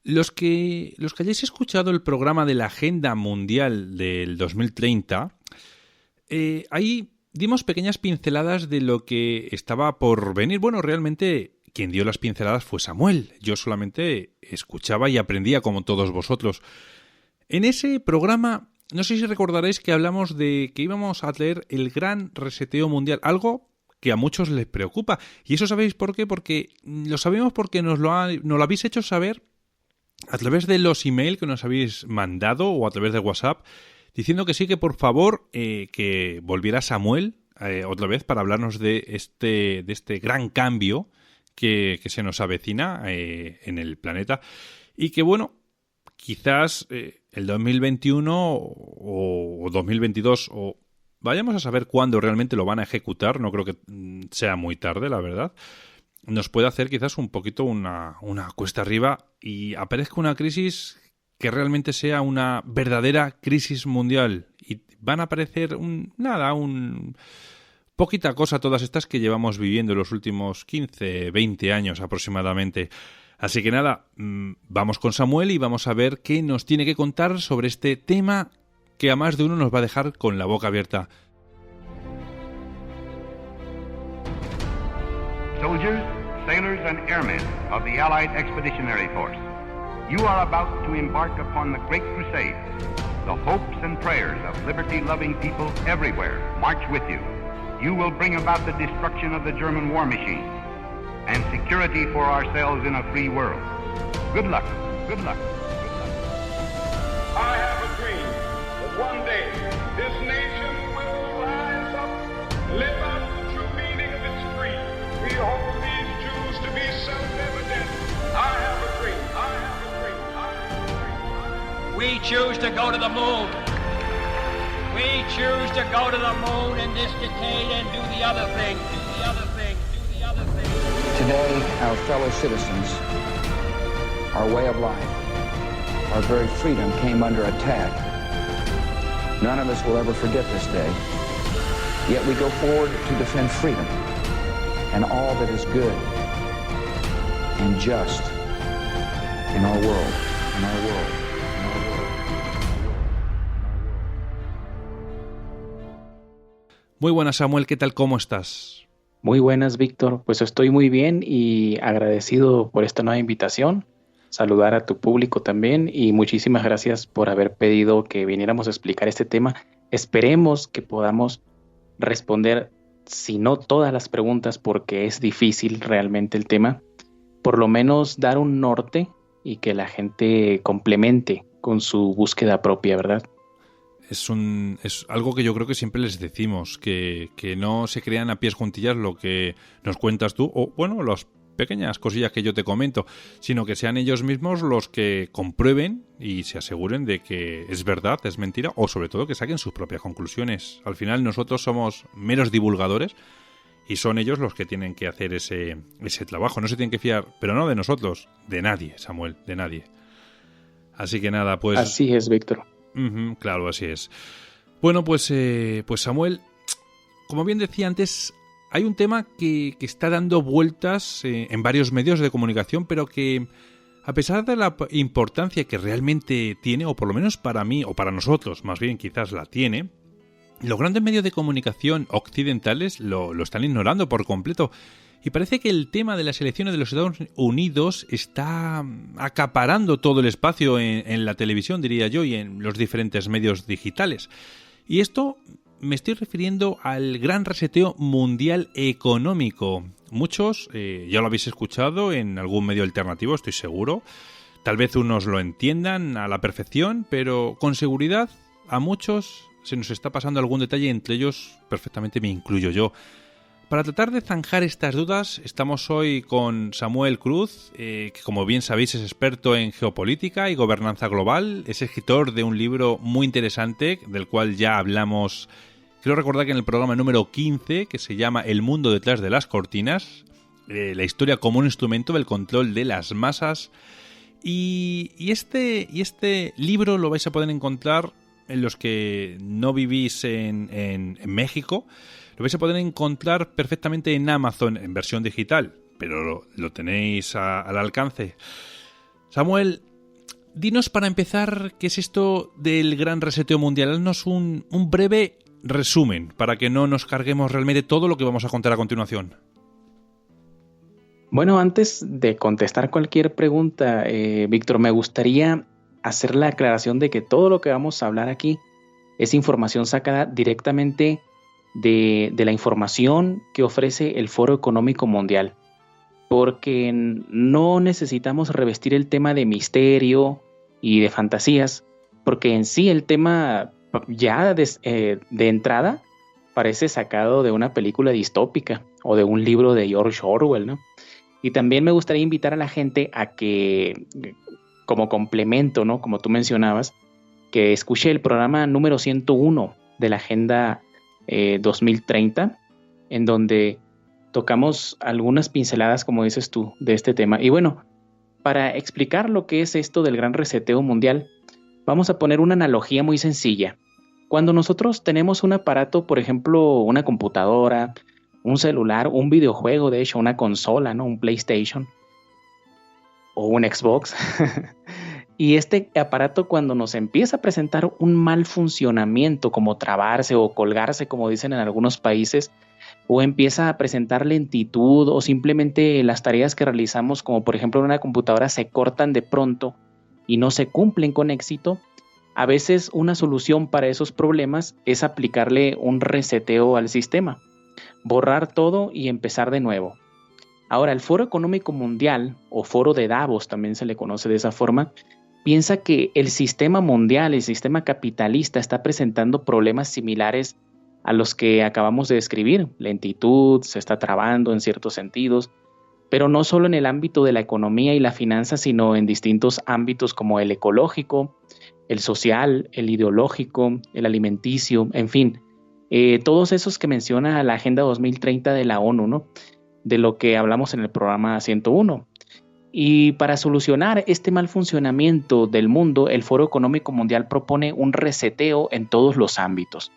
Los que hayáis escuchado el programa de la Agenda Mundial del 2030, ahí dimos pequeñas pinceladas de lo que estaba por venir. Bueno, realmente quien dio las pinceladas fue Samuel. Yo solamente escuchaba y aprendía como todos vosotros. En ese programa, no sé si recordaréis que hablamos de que íbamos a tener el gran reseteo mundial, algo que a muchos les preocupa. ¿Y eso sabéis por qué? Porque lo sabemos porque nos lo habéis hecho saber a través de los emails que nos habéis mandado o a través de WhatsApp, diciendo que sí, que por favor que volviera Samuel otra vez para hablarnos de este gran cambio que se nos avecina en el planeta. Y que bueno, quizás el 2021 o 2022 o vayamos a saber cuándo realmente lo van a ejecutar, no creo que sea muy tarde, la verdad, nos puede hacer quizás un poquito una cuesta arriba y aparezca una crisis que realmente sea una verdadera crisis mundial. Y van a aparecer poquita cosa todas estas que llevamos viviendo los últimos 15, 20 años aproximadamente. Así que nada, vamos con Samuel y vamos a ver qué nos tiene que contar sobre este tema que a más de uno nos va a dejar con la boca abierta. Soldiers, sailors, and airmen of the Allied Expeditionary Force, you are about to embark upon the Great Crusade. The hopes and prayers of liberty-loving people everywhere march with you. You will bring about the destruction of the German war machine and security for ourselves in a free world. Good luck. Good luck. Good luck. I have a dream that one day this nation will rise up, live out the true meaning of its creed. We hold these truths to be self-evident. I have a dream. I have a dream. I have a dream. We choose to go to the moon. We choose to go to the moon in this decade and do the other thing. Do the other thing. Do the other thing. Today, our fellow citizens, our way of life, our very freedom came under attack. None of us will ever forget this day. Yet we go forward to defend freedom and all that is good and just in our world, in our world, in our world. Muy buenas, Samuel, ¿qué tal? ¿Cómo estás? Muy buenas, Víctor. Pues estoy muy bien y agradecido por esta nueva invitación. Saludar a tu público también y muchísimas gracias por haber pedido que viniéramos a explicar este tema. Esperemos que podamos responder, si no todas las preguntas, porque es difícil realmente el tema, por lo menos dar un norte y que la gente complemente con su búsqueda propia, ¿verdad? Es algo que yo creo que siempre les decimos, que no se crean a pies juntillas lo que nos cuentas tú, o bueno, las pequeñas cosillas que yo te comento, sino que sean ellos mismos los que comprueben y se aseguren de que es verdad, es mentira, o sobre todo que saquen sus propias conclusiones. Al final nosotros somos meros divulgadores y son ellos los que tienen que hacer ese trabajo. No se tienen que fiar, pero no de nosotros, de nadie, Samuel, de nadie. Así que nada, pues... Así es, Víctor. Claro, así es. Bueno, pues Samuel, como bien decía antes, hay un tema que está dando vueltas en varios medios de comunicación, pero que a pesar de la importancia que realmente tiene, o por lo menos para mí, o para nosotros, más bien quizás la tiene, los grandes medios de comunicación occidentales lo están ignorando por completo. Y parece que el tema de las elecciones de los Estados Unidos está acaparando todo el espacio en la televisión, diría yo, y en los diferentes medios digitales. Y esto me estoy refiriendo al gran reseteo mundial económico. Muchos ya lo habéis escuchado en algún medio alternativo, estoy seguro. Tal vez unos lo entiendan a la perfección, pero con seguridad a muchos se nos está pasando algún detalle, entre ellos perfectamente me incluyo yo. Para tratar de zanjar estas dudas, estamos hoy con Samuel Cruz, que como bien sabéis es experto en geopolítica y gobernanza global, es escritor de un libro muy interesante, del cual ya hablamos, quiero recordar que en el programa número 15, que se llama El mundo detrás de las cortinas, la historia como un instrumento del control de las masas, y este libro lo vais a poder encontrar en los que no vivís en México. Lo vais a poder encontrar perfectamente en Amazon en versión digital, pero lo tenéis al alcance. Samuel, dinos para empezar qué es esto del gran reseteo mundial. Haznos un breve resumen para que no nos carguemos realmente todo lo que vamos a contar a continuación. Bueno, antes de contestar cualquier pregunta, Víctor, me gustaría hacer la aclaración de que todo lo que vamos a hablar aquí es información sacada directamente de la información que ofrece el Foro Económico Mundial, porque no necesitamos revestir el tema de misterio y de fantasías, porque en sí el tema ya de entrada parece sacado de una película distópica o de un libro de George Orwell, ¿no? Y también me gustaría invitar a la gente a que, como complemento, ¿no?, como tú mencionabas, que escuche el programa número 101 de la Agenda 2030, en donde tocamos algunas pinceladas, como dices tú, de este tema. Y bueno, para explicar lo que es esto del gran reseteo mundial, vamos a poner una analogía muy sencilla. Cuando nosotros tenemos un aparato, por ejemplo, una computadora, un celular, un videojuego, de hecho, una consola, ¿no?, un PlayStation o un Xbox, y este aparato, cuando nos empieza a presentar un mal funcionamiento, como trabarse o colgarse, como dicen en algunos países, o empieza a presentar lentitud, o simplemente las tareas que realizamos, como por ejemplo en una computadora, se cortan de pronto y no se cumplen con éxito, a veces una solución para esos problemas es aplicarle un reseteo al sistema, borrar todo y empezar de nuevo. Ahora, el Foro Económico Mundial, o Foro de Davos, también se le conoce de esa forma, piensa que el sistema mundial, el sistema capitalista, está presentando problemas similares a los que acabamos de describir. Lentitud, se está trabando en ciertos sentidos, pero no solo en el ámbito de la economía y la finanza, sino en distintos ámbitos como el ecológico, el social, el ideológico, el alimenticio, en fin. Todos esos que menciona la Agenda 2030 de la ONU, ¿no?, de lo que hablamos en el programa 101. Y para solucionar este mal funcionamiento del mundo, el Foro Económico Mundial propone un reseteo en todos los ámbitos.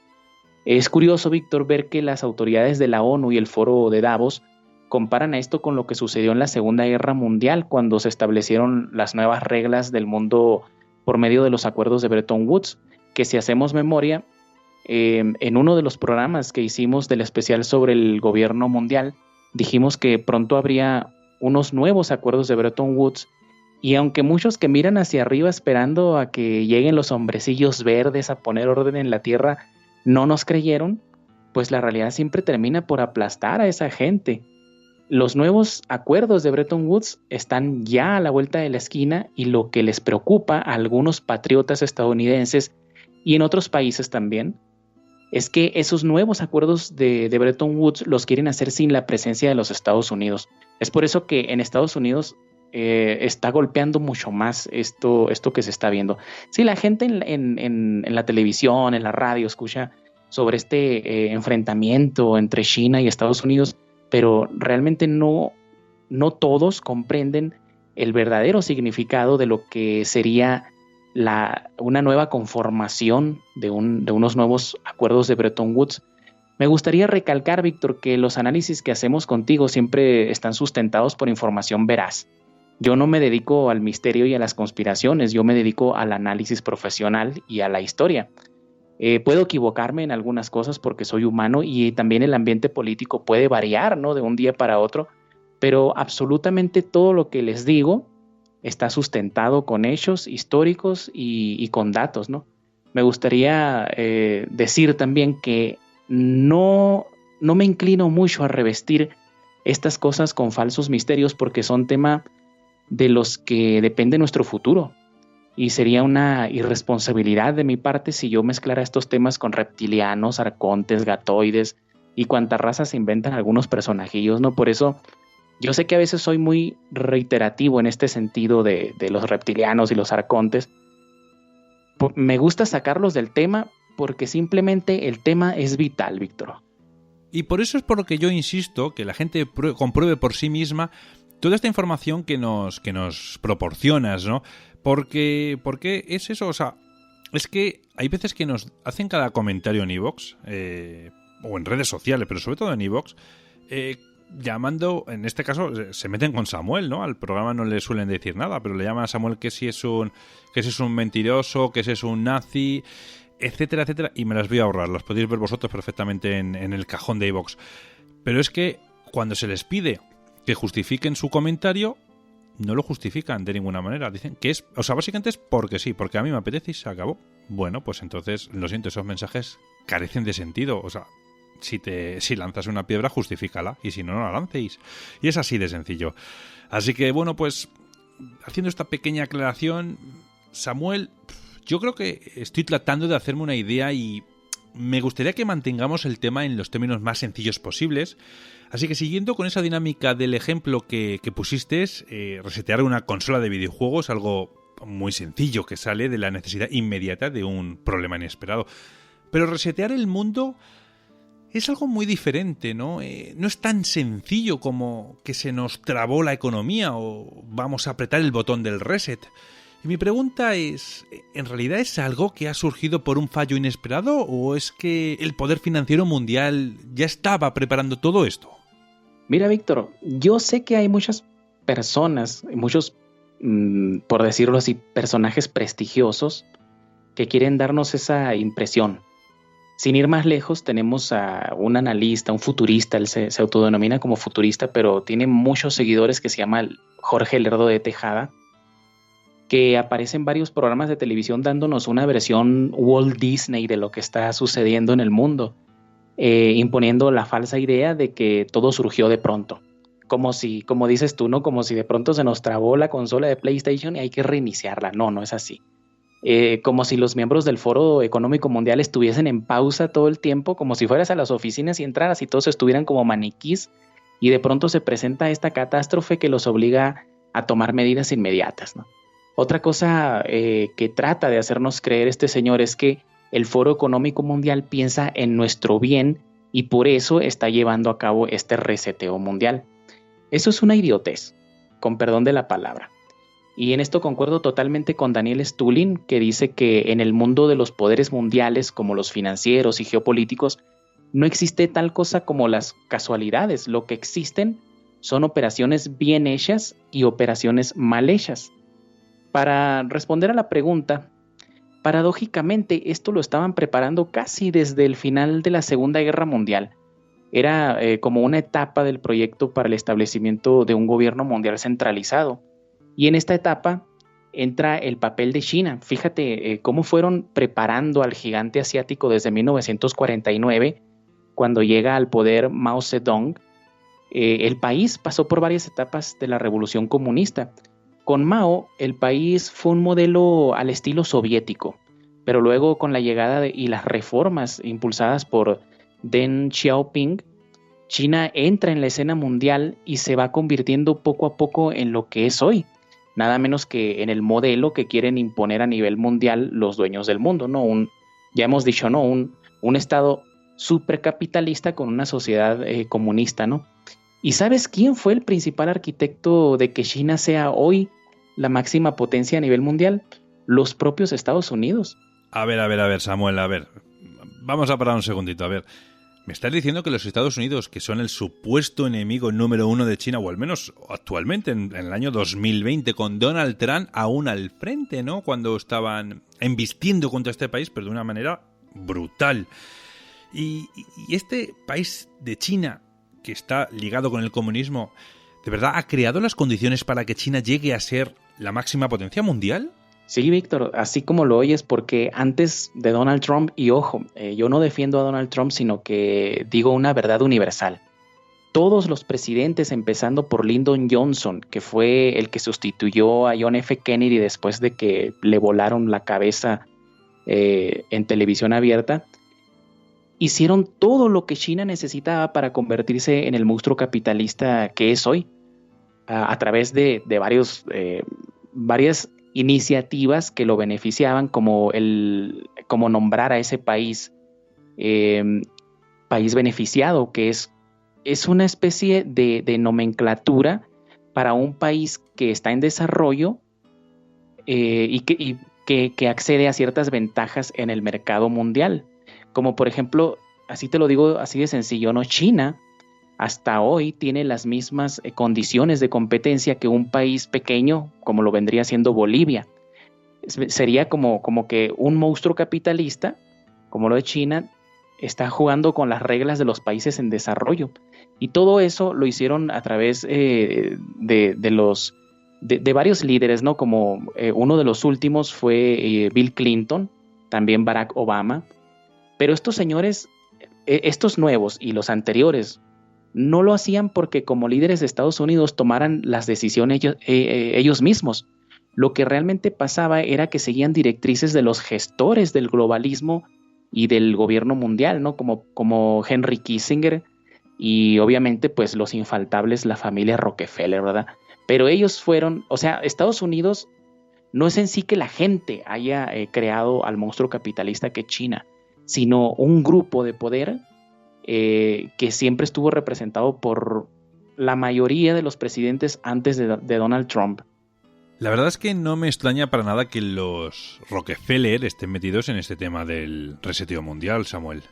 Es curioso, Víctor, ver que las autoridades de la ONU y el Foro de Davos comparan a esto con lo que sucedió en la Segunda Guerra Mundial, cuando se establecieron las nuevas reglas del mundo por medio de los acuerdos de Bretton Woods, que, si hacemos memoria, en uno de los programas que hicimos del especial sobre el gobierno mundial, dijimos que pronto habría unos nuevos acuerdos de Bretton Woods, y aunque muchos que miran hacia arriba esperando a que lleguen los hombrecillos verdes a poner orden en la tierra no nos creyeron, pues la realidad siempre termina por aplastar a esa gente. Los nuevos acuerdos de Bretton Woods están ya a la vuelta de la esquina, y lo que les preocupa a algunos patriotas estadounidenses y en otros países también es que esos nuevos acuerdos de Bretton Woods los quieren hacer sin la presencia de los Estados Unidos. Es por eso que en Estados Unidos está golpeando mucho más esto que se está viendo. Sí, la gente en la televisión, en la radio, escucha sobre este enfrentamiento entre China y Estados Unidos, pero realmente no todos comprenden el verdadero significado de lo que sería una nueva conformación de unos nuevos acuerdos de Bretton Woods. Me gustaría recalcar, Víctor, que los análisis que hacemos contigo siempre están sustentados por información veraz. Yo no me dedico al misterio y a las conspiraciones, yo me dedico al análisis profesional y a la historia. Puedo equivocarme en algunas cosas porque soy humano, y también el ambiente político puede variar, ¿no?, de un día para otro, pero absolutamente todo lo que les digo está sustentado con hechos históricos y con datos, ¿no? Me gustaría decir también que no me inclino mucho a revestir estas cosas con falsos misterios, porque son tema de los que depende nuestro futuro, y sería una irresponsabilidad de mi parte si yo mezclara estos temas con reptilianos, arcontes, gatoides y cuantas razas se inventan algunos personajillos, ¿no? Por eso yo sé que a veces soy muy reiterativo en este sentido de los reptilianos y los arcontes. Me gusta sacarlos del tema porque simplemente el tema es vital, Víctor. Y por eso es por lo que yo insisto que la gente compruebe por sí misma toda esta información que nos proporcionas, ¿no? Porque es eso, o sea, es que hay veces que nos hacen cada comentario en iVoox, o en redes sociales, pero sobre todo en iVoox, llamando, en este caso, se meten con Samuel, ¿no? Al programa no le suelen decir nada, pero le llaman a Samuel que si es un mentiroso, que si es un nazi, etcétera, etcétera, y me las voy a ahorrar, las podéis ver vosotros perfectamente en el cajón de iVoox. Pero es que cuando se les pide que justifiquen su comentario, no lo justifican de ninguna manera. Dicen que es, o sea, básicamente es porque sí, porque a mí me apetece y se acabó. Bueno, pues entonces, lo siento, esos mensajes carecen de sentido. O sea, si lanzas una piedra, justifícala, y si no, no la lancéis. Y es así de sencillo. Así que, bueno, pues, haciendo esta pequeña aclaración, Samuel, yo creo que estoy tratando de hacerme una idea y me gustaría que mantengamos el tema en los términos más sencillos posibles. Así que siguiendo con esa dinámica del ejemplo que pusiste, resetear una consola de videojuegos, algo muy sencillo que sale de la necesidad inmediata de un problema inesperado. Pero resetear el mundo es algo muy diferente, ¿no? No es tan sencillo como que se nos trabó la economía o vamos a apretar el botón del reset. Y mi pregunta es, ¿en realidad es algo que ha surgido por un fallo inesperado o es que el poder financiero mundial ya estaba preparando todo esto? Mira, Víctor, yo sé que hay muchas personas, muchos, por decirlo así, personajes prestigiosos que quieren darnos esa impresión. Sin ir más lejos, tenemos a un analista, un futurista, él se autodenomina como futurista, pero tiene muchos seguidores, que se llama Jorge Lerdo de Tejada, que aparece en varios programas de televisión dándonos una versión Walt Disney de lo que está sucediendo en el mundo, imponiendo la falsa idea de que todo surgió de pronto. Como si, como dices tú, ¿no? Como si de pronto se nos trabó la consola de PlayStation y hay que reiniciarla. No, no es así. Como si los miembros del Foro Económico Mundial estuviesen en pausa todo el tiempo, como si fueras a las oficinas y entraras y todos estuvieran como maniquís y de pronto se presenta esta catástrofe que los obliga a tomar medidas inmediatas, ¿no? Otra cosa que trata de hacernos creer este señor es que el Foro Económico Mundial piensa en nuestro bien y por eso está llevando a cabo este reseteo mundial. Eso es una idiotez, con perdón de la palabra. Y en esto concuerdo totalmente con Daniel Stulin, que dice que en el mundo de los poderes mundiales, como los financieros y geopolíticos, no existe tal cosa como las casualidades. Lo que existen son operaciones bien hechas y operaciones mal hechas. Para responder a la pregunta, paradójicamente esto lo estaban preparando casi desde el final de la Segunda Guerra Mundial. Era como una etapa del proyecto para el establecimiento de un gobierno mundial centralizado. Y en esta etapa entra el papel de China. Fíjate cómo fueron preparando al gigante asiático desde 1949, cuando llega al poder Mao Zedong. El país pasó por varias etapas de la revolución comunista. Con Mao, el país fue un modelo al estilo soviético, pero luego con la llegada y las reformas impulsadas por Deng Xiaoping, China entra en la escena mundial y se va convirtiendo poco a poco en lo que es hoy, nada menos que en el modelo que quieren imponer a nivel mundial los dueños del mundo, ¿no? Ya hemos dicho, ¿no? Un estado supercapitalista con una sociedad comunista, ¿no? ¿Y sabes quién fue el principal arquitecto de que China sea hoy la máxima potencia a nivel mundial? Los propios Estados Unidos. A ver, Samuel, a ver. Vamos a parar un segundito, a ver. ¿Me estás diciendo que los Estados Unidos, que son el supuesto enemigo número uno de China, o al menos actualmente en el año 2020, con Donald Trump aún al frente, ¿no? Cuando estaban embistiendo contra este país, pero de una manera brutal. Y este país de China, que está ligado con el comunismo, ¿de verdad ha creado las condiciones para que China llegue a ser la máxima potencia mundial? Sí, Víctor, así como lo oyes, porque antes de Donald Trump, y ojo, yo no defiendo a Donald Trump, sino que digo una verdad universal. Todos los presidentes, empezando por Lyndon Johnson, que fue el que sustituyó a John F. Kennedy después de que le volaron la cabeza en televisión abierta, hicieron todo lo que China necesitaba para convertirse en el monstruo capitalista que es hoy, a través de varias iniciativas que lo beneficiaban, como nombrar a ese país país beneficiado, que es una especie de nomenclatura para un país que está en desarrollo y que accede a ciertas ventajas en el mercado mundial. Como por ejemplo, así te lo digo así de sencillo, ¿no? China hasta hoy tiene las mismas condiciones de competencia que un país pequeño como lo vendría siendo Bolivia. Sería como que un monstruo capitalista, como lo de China, está jugando con las reglas de los países en desarrollo. Y todo eso lo hicieron a través de varios líderes, ¿no? Como uno de los últimos fue Bill Clinton, también Barack Obama. Pero estos señores, estos nuevos y los anteriores, no lo hacían porque como líderes de Estados Unidos tomaran las decisiones ellos mismos. Lo que realmente pasaba era que seguían directrices de los gestores del globalismo y del gobierno mundial, ¿no? Como Henry Kissinger y obviamente pues los infaltables, la familia Rockefeller, ¿verdad? Pero ellos fueron, o sea, Estados Unidos no es en sí que la gente haya creado al monstruo capitalista que es China, sino un grupo de poder que siempre estuvo representado por la mayoría de los presidentes antes de Donald Trump. La verdad es que no me extraña para nada que los Rockefeller estén metidos en este tema del reseteo mundial, Samuel.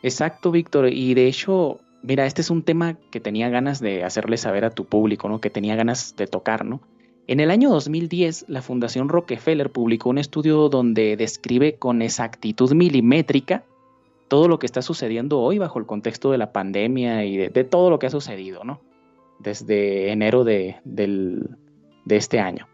Exacto, Víctor, y de hecho, mira, este es un tema que tenía ganas de hacerle saber a tu público, ¿no? Que tenía ganas de tocar, ¿no? En el año 2010, la Fundación Rockefeller publicó un estudio donde describe con exactitud milimétrica todo lo que está sucediendo hoy bajo el contexto de la pandemia y de todo lo que ha sucedido, ¿no? Desde enero de este año.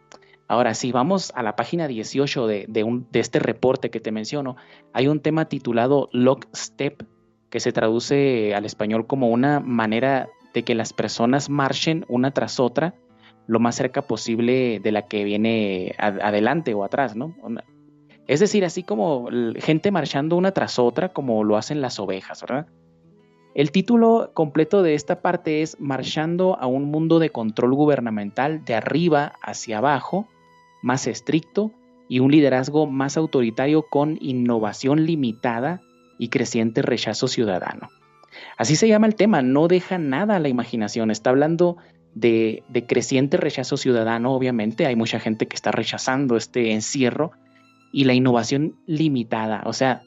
Ahora, si vamos a la página 18 de este reporte que te menciono, hay un tema titulado Lockstep, que se traduce al español como una manera de que las personas marchen una tras otra lo más cerca posible de la que viene adelante o atrás, ¿no? Es decir, así como gente marchando una tras otra, como lo hacen las ovejas, ¿verdad? El título completo de esta parte es Marchando a un mundo de control gubernamental de arriba hacia abajo, más estricto y un liderazgo más autoritario con innovación limitada y creciente rechazo ciudadano. Así se llama el tema, no deja nada a la imaginación, está hablando de creciente rechazo ciudadano, obviamente, hay mucha gente que está rechazando este encierro, y la innovación limitada, o sea,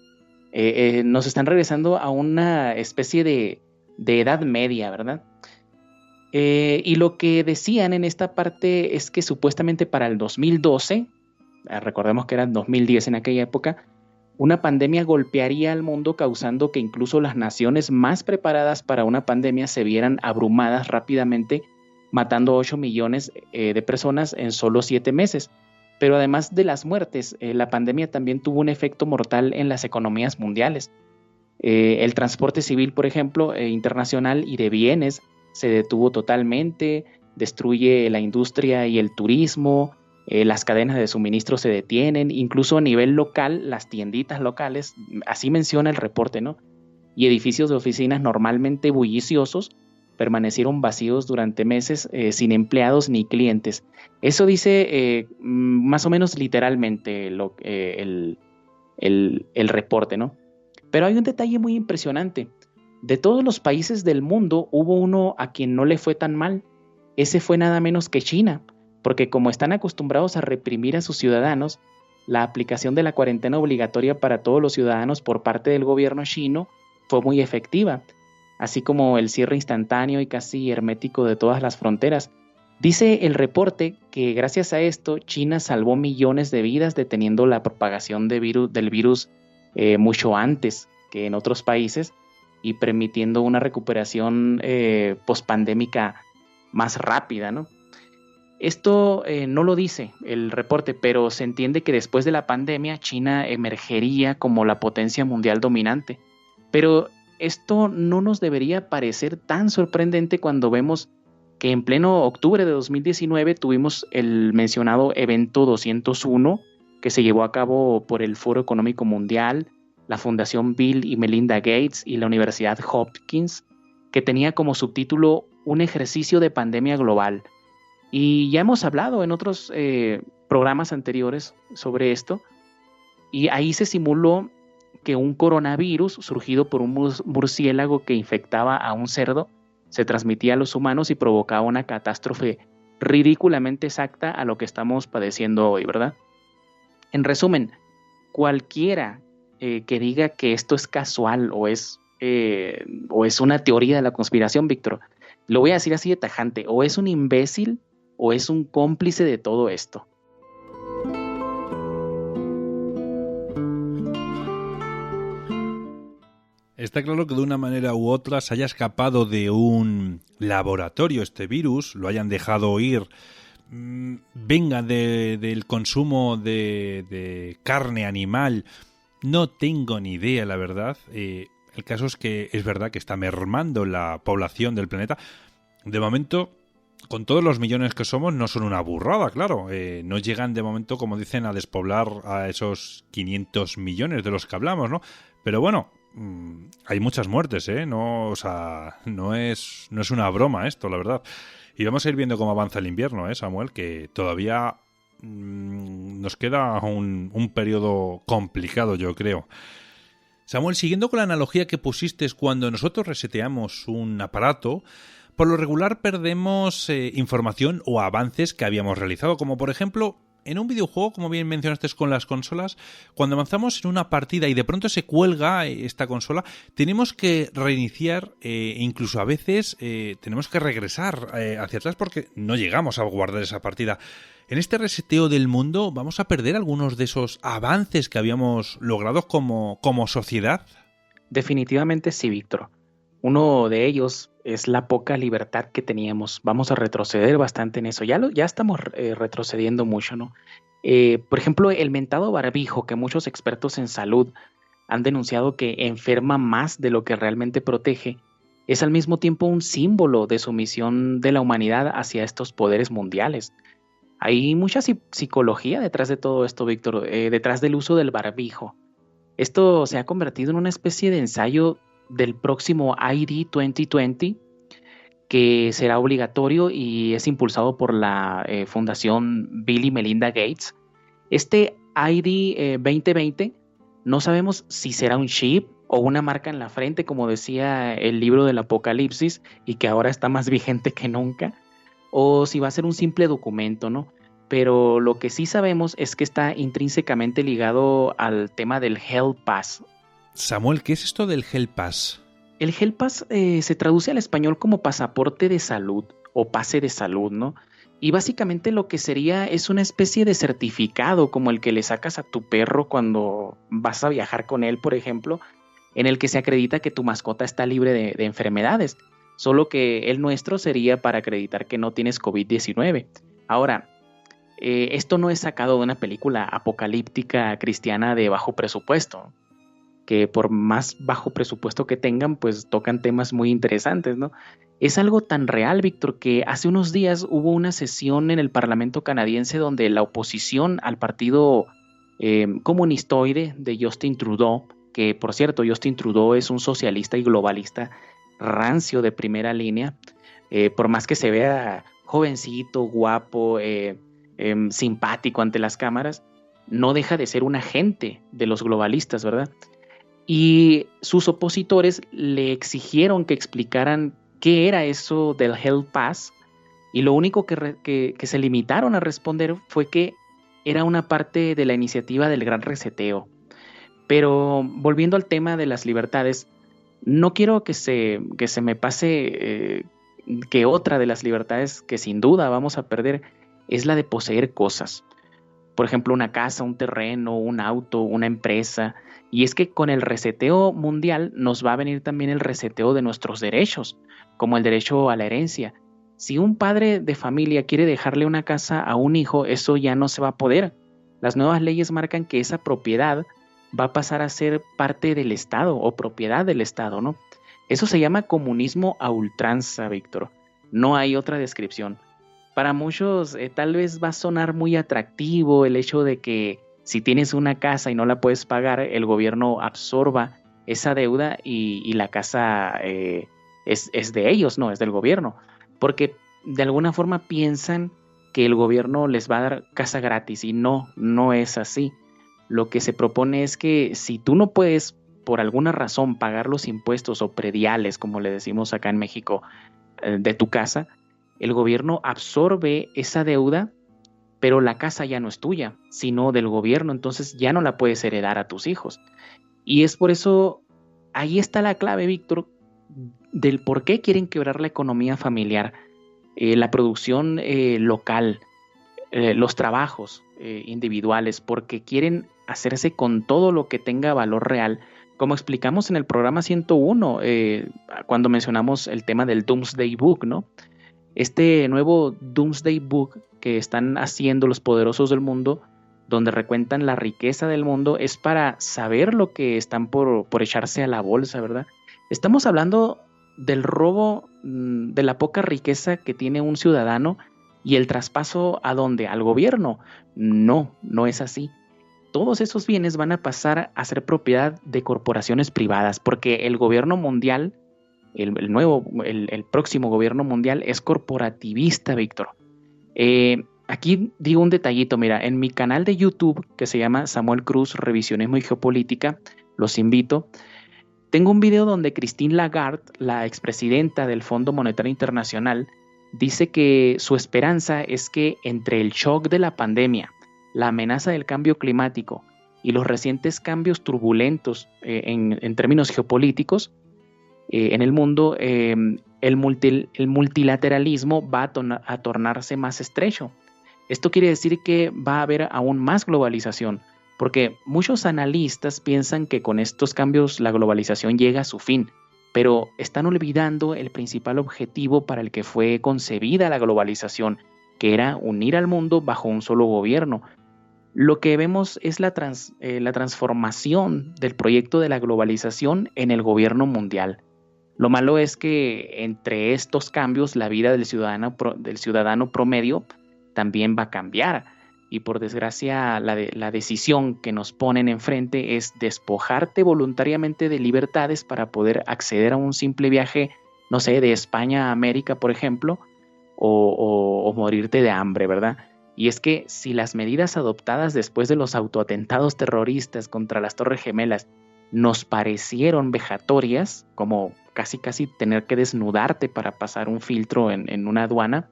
nos están regresando a una especie de edad media, ¿verdad? Y lo que decían en esta parte es que supuestamente para el 2012, recordemos que era 2010 en aquella época, una pandemia golpearía al mundo causando que incluso las naciones más preparadas para una pandemia se vieran abrumadas rápidamente, matando 8 millones de personas en solo 7 meses. Pero además de las muertes, la pandemia también tuvo un efecto mortal en las economías mundiales. El transporte civil, por ejemplo, internacional y de bienes se detuvo totalmente, destruye la industria y el turismo, las cadenas de suministro se detienen, incluso a nivel local, las tienditas locales, así menciona el reporte, ¿no? Y edificios de oficinas normalmente bulliciosos permanecieron vacíos durante meses sin empleados ni clientes. Eso dice más o menos literalmente el reporte, ¿no? Pero hay un detalle muy impresionante. De todos los países del mundo hubo uno a quien no le fue tan mal. Ese fue nada menos que China, porque como están acostumbrados a reprimir a sus ciudadanos, la aplicación de la cuarentena obligatoria para todos los ciudadanos por parte del gobierno chino fue muy efectiva, así como el cierre instantáneo y casi hermético de todas las fronteras. Dice el reporte que gracias a esto China salvó millones de vidas deteniendo la propagación del virus mucho antes que en otros países y permitiendo una recuperación pospandémica más rápida, ¿no? Esto no lo dice el reporte, pero se entiende que después de la pandemia China emergería como la potencia mundial dominante. Pero esto no nos debería parecer tan sorprendente cuando vemos que en pleno octubre de 2019 tuvimos el mencionado evento 201 que se llevó a cabo por el Foro Económico Mundial, la Fundación Bill y Melinda Gates y la Universidad Hopkins, que tenía como subtítulo Un ejercicio de pandemia global. Y ya hemos hablado en otros programas anteriores sobre esto, y ahí se simuló que un coronavirus surgido por un murciélago que infectaba a un cerdo se transmitía a los humanos y provocaba una catástrofe ridículamente exacta a lo que estamos padeciendo hoy, ¿verdad? En resumen, cualquiera que diga que esto es casual o es o es una teoría de la conspiración, Víctor. Lo voy a decir así de tajante, o es un imbécil o es un cómplice de todo esto. Está claro que de una manera u otra se haya escapado de un laboratorio este virus, lo hayan dejado ir, venga del consumo de carne animal, no tengo ni idea, la verdad. El caso es que es verdad que está mermando la población del planeta. De momento, con todos los millones que somos, no son una burrada, claro. No llegan de momento, como dicen, a despoblar a esos 500 millones de los que hablamos, ¿no? Pero bueno, hay muchas muertes, ¿eh? No, o sea, no es una broma esto, la verdad. Y vamos a ir viendo cómo avanza el invierno, Samuel, que todavía nos queda un periodo complicado, yo creo. Samuel, siguiendo con la analogía que pusiste, cuando nosotros reseteamos un aparato, por lo regular perdemos información o avances que habíamos realizado, como por ejemplo en un videojuego, como bien mencionaste con las consolas, cuando avanzamos en una partida y de pronto se cuelga esta consola, tenemos que reiniciar e incluso a veces tenemos que regresar hacia atrás porque no llegamos a guardar esa partida. En este reseteo del mundo, ¿vamos a perder algunos de esos avances que habíamos logrado como sociedad? Definitivamente sí, Víctor. Uno de ellos es la poca libertad que teníamos. Vamos a retroceder bastante en eso. Ya estamos retrocediendo mucho, ¿no? Por ejemplo, el mentado barbijo, que muchos expertos en salud han denunciado que enferma más de lo que realmente protege, es al mismo tiempo un símbolo de sumisión de la humanidad hacia estos poderes mundiales. Hay mucha psicología detrás de todo esto, Víctor, detrás del uso del barbijo. Esto se ha convertido en una especie de ensayo del próximo ID 2020, que será obligatorio y es impulsado por la Fundación Bill y Melinda Gates. Este ID 2020 no sabemos si será un chip o una marca en la frente, como decía el libro del Apocalipsis, y que ahora está más vigente que nunca, o si va a ser un simple documento, ¿no? Pero lo que sí sabemos es que está intrínsecamente ligado al tema del Health Pass. Samuel, ¿qué es esto del Health Pass? El Health Pass se traduce al español como pasaporte de salud o pase de salud, ¿no? Y básicamente lo que sería es una especie de certificado como el que le sacas a tu perro cuando vas a viajar con él, por ejemplo, en el que se acredita que tu mascota está libre de enfermedades. Solo que el nuestro sería para acreditar que no tienes COVID-19. Ahora, esto no es sacado de una película apocalíptica cristiana de bajo presupuesto, que por más bajo presupuesto que tengan, pues tocan temas muy interesantes, ¿no? Es algo tan real, Víctor, que hace unos días hubo una sesión en el Parlamento canadiense donde la oposición al partido comunistoide de Justin Trudeau, que por cierto, Justin Trudeau es un socialista y globalista rancio de primera línea, por más que se vea jovencito, guapo, simpático ante las cámaras, no deja de ser un agente de los globalistas, ¿verdad? Y sus opositores le exigieron que explicaran qué era eso del Health Pass, y lo único que se limitaron a responder fue que era una parte de la iniciativa del Gran Reseteo. Pero volviendo al tema de las libertades, no quiero que se me pase que otra de las libertades que sin duda vamos a perder es la de poseer cosas. Por ejemplo, una casa, un terreno, un auto, una empresa. Y es que con el reseteo mundial nos va a venir también el reseteo de nuestros derechos, como el derecho a la herencia. Si un padre de familia quiere dejarle una casa a un hijo, eso ya no se va a poder. Las nuevas leyes marcan que esa propiedad va a pasar a ser parte del Estado o propiedad del Estado, ¿no? Eso se llama comunismo a ultranza, Víctor. No hay otra descripción. Para muchos tal vez va a sonar muy atractivo el hecho de que si tienes una casa y no la puedes pagar, el gobierno absorba esa deuda y la casa es de ellos, no, es del gobierno. Porque de alguna forma piensan que el gobierno les va a dar casa gratis y no es así. Lo que se propone es que si tú no puedes por alguna razón pagar los impuestos o prediales, como le decimos acá en México, de tu casa, el gobierno absorbe esa deuda, pero la casa ya no es tuya, sino del gobierno, entonces ya no la puedes heredar a tus hijos. Y es por eso ahí está la clave, Víctor, del por qué quieren quebrar la economía familiar, la producción local, los trabajos individuales, porque quieren hacerse con todo lo que tenga valor real. Como explicamos en el programa 101, cuando mencionamos el tema del Doomsday Book, ¿no? Este nuevo Doomsday Book que están haciendo los poderosos del mundo, donde recuentan la riqueza del mundo, es para saber lo que están por echarse a la bolsa, ¿verdad? Estamos hablando del robo, de la poca riqueza que tiene un ciudadano y el traspaso ¿a dónde? ¿Al gobierno? No, no es así. Todos esos bienes van a pasar a ser propiedad de corporaciones privadas, porque el gobierno mundial, el próximo gobierno mundial es corporativista, Víctor. Aquí digo un detallito, mira, en mi canal de YouTube, que se llama Samuel Cruz, Revisionismo y Geopolítica, los invito. Tengo un video donde Christine Lagarde, la expresidenta del Fondo Monetario Internacional, dice que su esperanza es que entre el shock de la pandemia, la amenaza del cambio climático y los recientes cambios turbulentos en términos geopolíticos en el mundo, el multilateralismo va a tornarse más estrecho. Esto quiere decir que va a haber aún más globalización, porque muchos analistas piensan que con estos cambios la globalización llega a su fin, pero están olvidando el principal objetivo para el que fue concebida la globalización, que era unir al mundo bajo un solo gobierno. Lo que vemos es la transformación del proyecto de la globalización en el gobierno mundial. Lo malo es que entre estos cambios la vida del ciudadano promedio también va a cambiar, y por desgracia la decisión que nos ponen enfrente es despojarte voluntariamente de libertades para poder acceder a un simple viaje, no sé, de España a América, por ejemplo, o morirte de hambre, ¿verdad? Y es que si las medidas adoptadas después de los autoatentados terroristas contra las Torres Gemelas nos parecieron vejatorias, como casi tener que desnudarte para pasar un filtro en una aduana,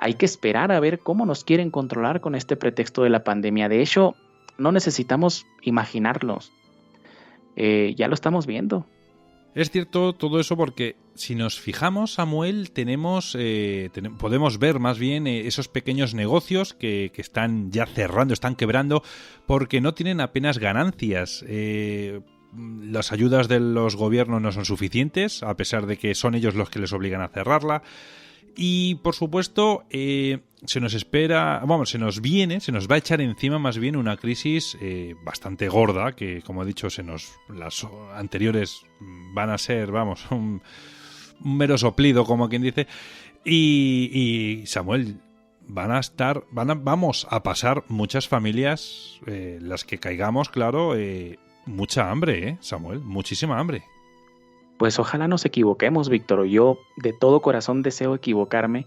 hay que esperar a ver cómo nos quieren controlar con este pretexto de la pandemia. De hecho, no necesitamos imaginarlos. Ya lo estamos viendo. Es cierto todo eso porque si nos fijamos, Samuel, podemos ver más bien esos pequeños negocios que están ya cerrando, están quebrando porque no tienen apenas ganancias. Las ayudas de los gobiernos no son suficientes, a pesar de que son ellos los que les obligan a cerrarla. Y por supuesto se nos va a echar encima más bien una crisis bastante gorda, que como he dicho las anteriores van a ser, un mero soplido, como quien dice. Y Samuel, vamos a pasar muchas familias, las que caigamos, claro, mucha hambre, Samuel, muchísima hambre. Pues ojalá nos equivoquemos, Víctor. Yo de todo corazón deseo equivocarme,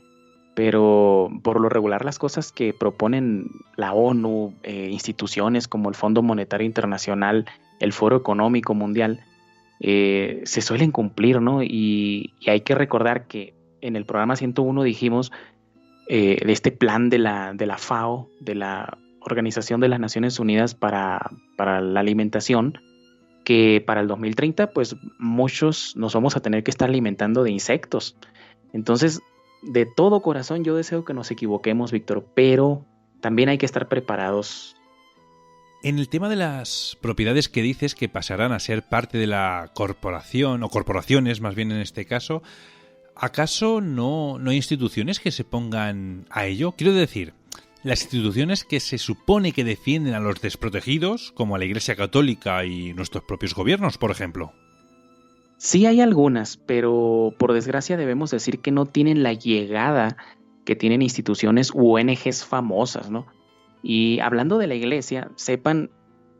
pero por lo regular las cosas que proponen la ONU, instituciones como el Fondo Monetario Internacional, el Foro Económico Mundial, se suelen cumplir, ¿no? Y hay que recordar que en el programa 101 dijimos de este plan de la FAO, de la Organización de las Naciones Unidas para la Alimentación, que para el 2030 pues muchos nos vamos a tener que estar alimentando de insectos. Entonces, de todo corazón yo deseo que nos equivoquemos, Víctor, pero también hay que estar preparados. En el tema de las propiedades que dices que pasarán a ser parte de la corporación, o corporaciones más bien en este caso, ¿acaso no hay instituciones que se pongan a ello? Quiero decir, las instituciones que se supone que defienden a los desprotegidos, como la Iglesia Católica y nuestros propios gobiernos, por ejemplo. Sí hay algunas, pero por desgracia debemos decir que no tienen la llegada que tienen instituciones u ONGs famosas, ¿no? Y hablando de la Iglesia, sepan,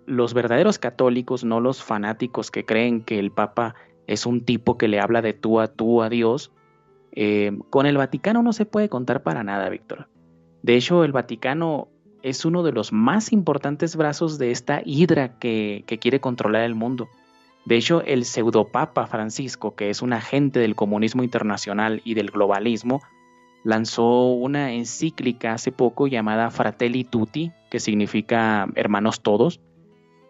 los verdaderos católicos, no los fanáticos que creen que el Papa es un tipo que le habla de tú a Dios, con el Vaticano no se puede contar para nada, Víctor. De hecho, el Vaticano es uno de los más importantes brazos de esta hidra que quiere controlar el mundo. De hecho, el pseudopapa Francisco, que es un agente del comunismo internacional y del globalismo, lanzó una encíclica hace poco llamada Fratelli Tutti, que significa hermanos todos,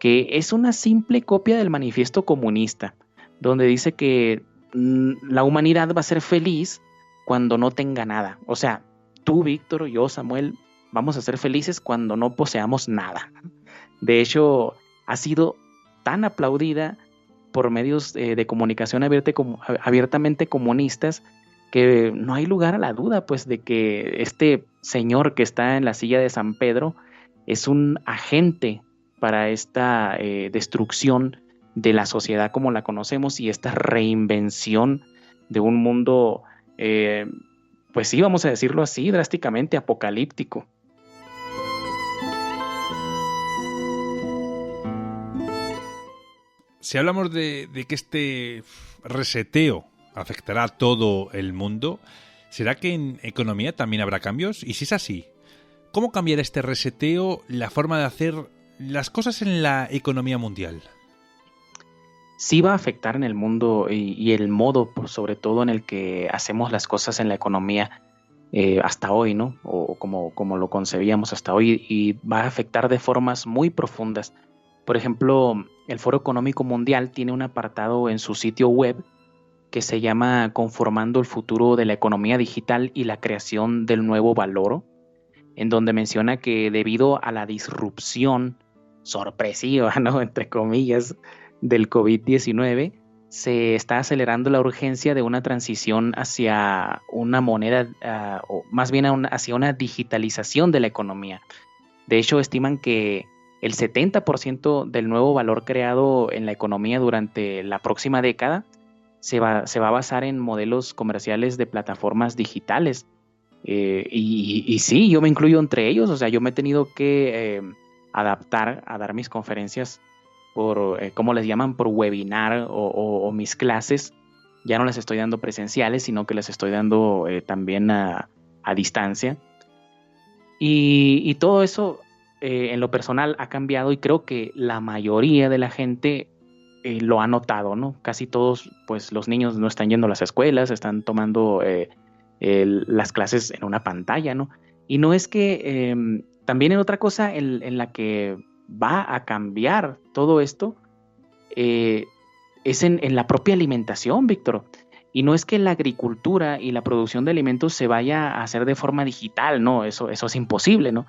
que es una simple copia del manifiesto comunista. donde dice que la humanidad va a ser feliz cuando no tenga nada. O sea, tú, Víctor, yo, Samuel, vamos a ser felices cuando no poseamos nada. De hecho, ha sido tan aplaudida por medios de comunicación abiertamente comunistas que no hay lugar a la duda, pues, de que este señor que está en la silla de San Pedro es un agente para esta destrucción de la sociedad como la conocemos y esta reinvención de un mundo, pues sí, vamos a decirlo así, drásticamente apocalíptico. Si hablamos de que este reseteo afectará a todo el mundo, ¿será que en economía también habrá cambios? Y si es así, ¿cómo cambiará este reseteo la forma de hacer las cosas en la economía mundial? Sí va a afectar en el mundo y el modo, sobre todo, en el que hacemos las cosas en la economía hasta hoy, ¿no? O como lo concebíamos hasta hoy, y va a afectar de formas muy profundas. Por ejemplo, el Foro Económico Mundial tiene un apartado en su sitio web que se llama Conformando el futuro de la economía digital y la creación del nuevo valor, en donde menciona que debido a la disrupción sorpresiva, ¿no?, entre comillas, del COVID-19, se está acelerando la urgencia de una transición hacia una moneda, o más bien hacia una digitalización de la economía. De hecho, estiman que el 70% del nuevo valor creado en la economía durante la próxima década se va a basar en modelos comerciales de plataformas digitales. Y sí, yo me incluyo entre ellos. O sea, yo me he tenido que adaptar a dar mis conferencias por, ¿cómo les llaman?, por webinar o mis clases. Ya no las estoy dando presenciales, sino que las estoy dando también a distancia. Y todo eso en lo personal ha cambiado, y creo que la mayoría de la gente lo ha notado, ¿no? Casi todos, pues los niños no están yendo a las escuelas, están tomando las clases en una pantalla, ¿no? Y no es que también en otra cosa en la que va a cambiar todo esto es en la propia alimentación, Víctor. Y no es que la agricultura y la producción de alimentos se vaya a hacer de forma digital, no, eso es imposible, ¿no?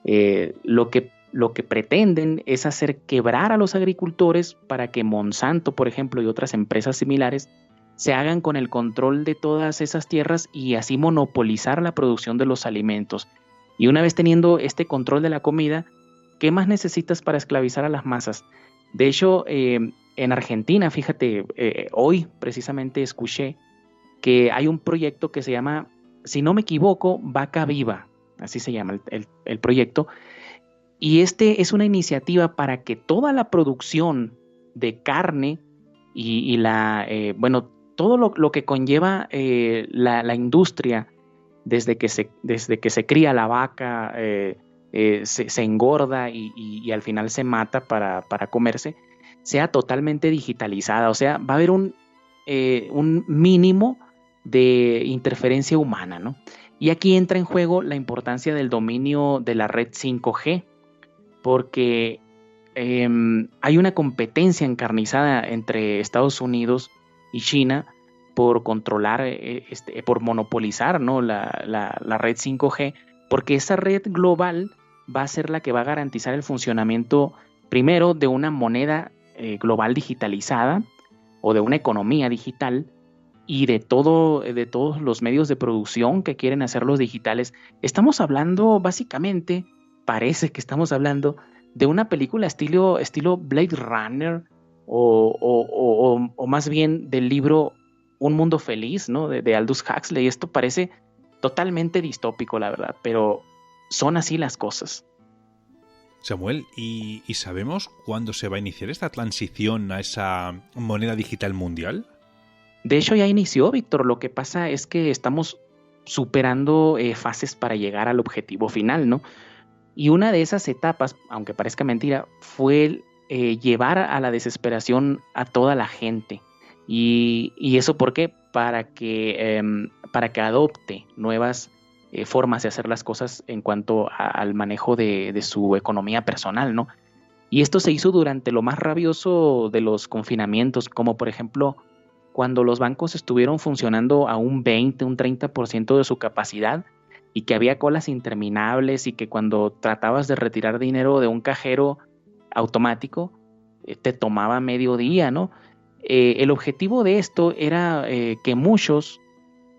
Lo que pretenden es hacer quebrar a los agricultores para que Monsanto, por ejemplo, y otras empresas similares se hagan con el control de todas esas tierras y así monopolizar la producción de los alimentos. Y una vez teniendo este control de la comida, ¿qué más necesitas para esclavizar a las masas? De hecho, en Argentina, fíjate, hoy precisamente escuché que hay un proyecto que se llama, si no me equivoco, Vaca Viva. Así se llama el proyecto, y este es una iniciativa para que toda la producción de carne y todo lo que conlleva la industria, desde que se cría la vaca, se engorda y al final se mata para comerse, sea totalmente digitalizada. O sea, va a haber un mínimo de interferencia humana, ¿no? Y aquí entra en juego la importancia del dominio de la red 5G, porque hay una competencia encarnizada entre Estados Unidos y China por controlar, por monopolizar, ¿no?, la red 5G, porque esa red global va a ser la que va a garantizar el funcionamiento, primero, de una moneda global digitalizada o de una economía digital, y de todos los medios de producción que quieren hacerlos digitales. Estamos hablando, básicamente, parece que estamos hablando de una película estilo Blade Runner o más bien del libro Un Mundo Feliz, ¿no?, de Aldous Huxley. Esto parece totalmente distópico, la verdad, pero son así las cosas. Samuel, ¿y sabemos cuándo se va a iniciar esta transición a esa moneda digital mundial? De hecho, ya inició, Víctor. Lo que pasa es que estamos superando fases para llegar al objetivo final, ¿no? Y una de esas etapas, aunque parezca mentira, fue llevar a la desesperación a toda la gente. ¿Y eso por qué? Para que adopte nuevas formas de hacer las cosas en cuanto al manejo de su economía personal, ¿no? Y esto se hizo durante lo más rabioso de los confinamientos, como por ejemplo cuando los bancos estuvieron funcionando a un 20, un 30% de su capacidad y que había colas interminables y que cuando tratabas de retirar dinero de un cajero automático te tomaba medio día, ¿no? El objetivo de esto era que muchos,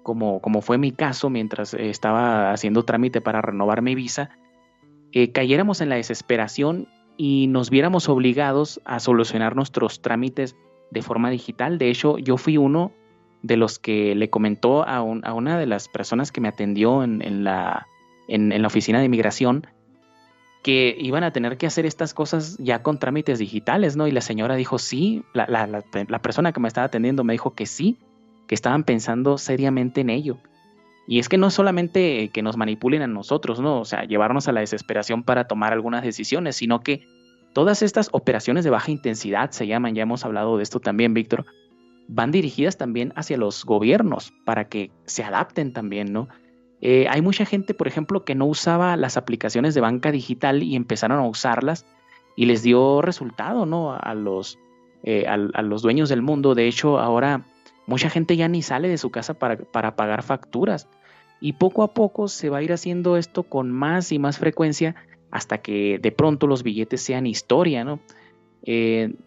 como fue mi caso mientras estaba haciendo trámite para renovar mi visa, cayéramos en la desesperación y nos viéramos obligados a solucionar nuestros trámites de forma digital. De hecho, yo fui uno de los que le comentó a una de las personas que me atendió en la oficina de inmigración que iban a tener que hacer estas cosas ya con trámites digitales, ¿no? Y la señora dijo sí, la persona que me estaba atendiendo me dijo que sí, que estaban pensando seriamente en ello. Y es que no solamente que nos manipulen a nosotros, ¿no? O sea, llevarnos a la desesperación para tomar algunas decisiones, sino que todas estas operaciones de baja intensidad se llaman, ya hemos hablado de esto también, Víctor, van dirigidas también hacia los gobiernos para que se adapten también, ¿no? Hay mucha gente, por ejemplo, que no usaba las aplicaciones de banca digital y empezaron a usarlas y les dio resultado, ¿no? A los dueños del mundo. De hecho, ahora mucha gente ya ni sale de su casa para pagar facturas. Y poco a poco se va a ir haciendo esto con más y más frecuencia hasta que de pronto los billetes sean historia, ¿no?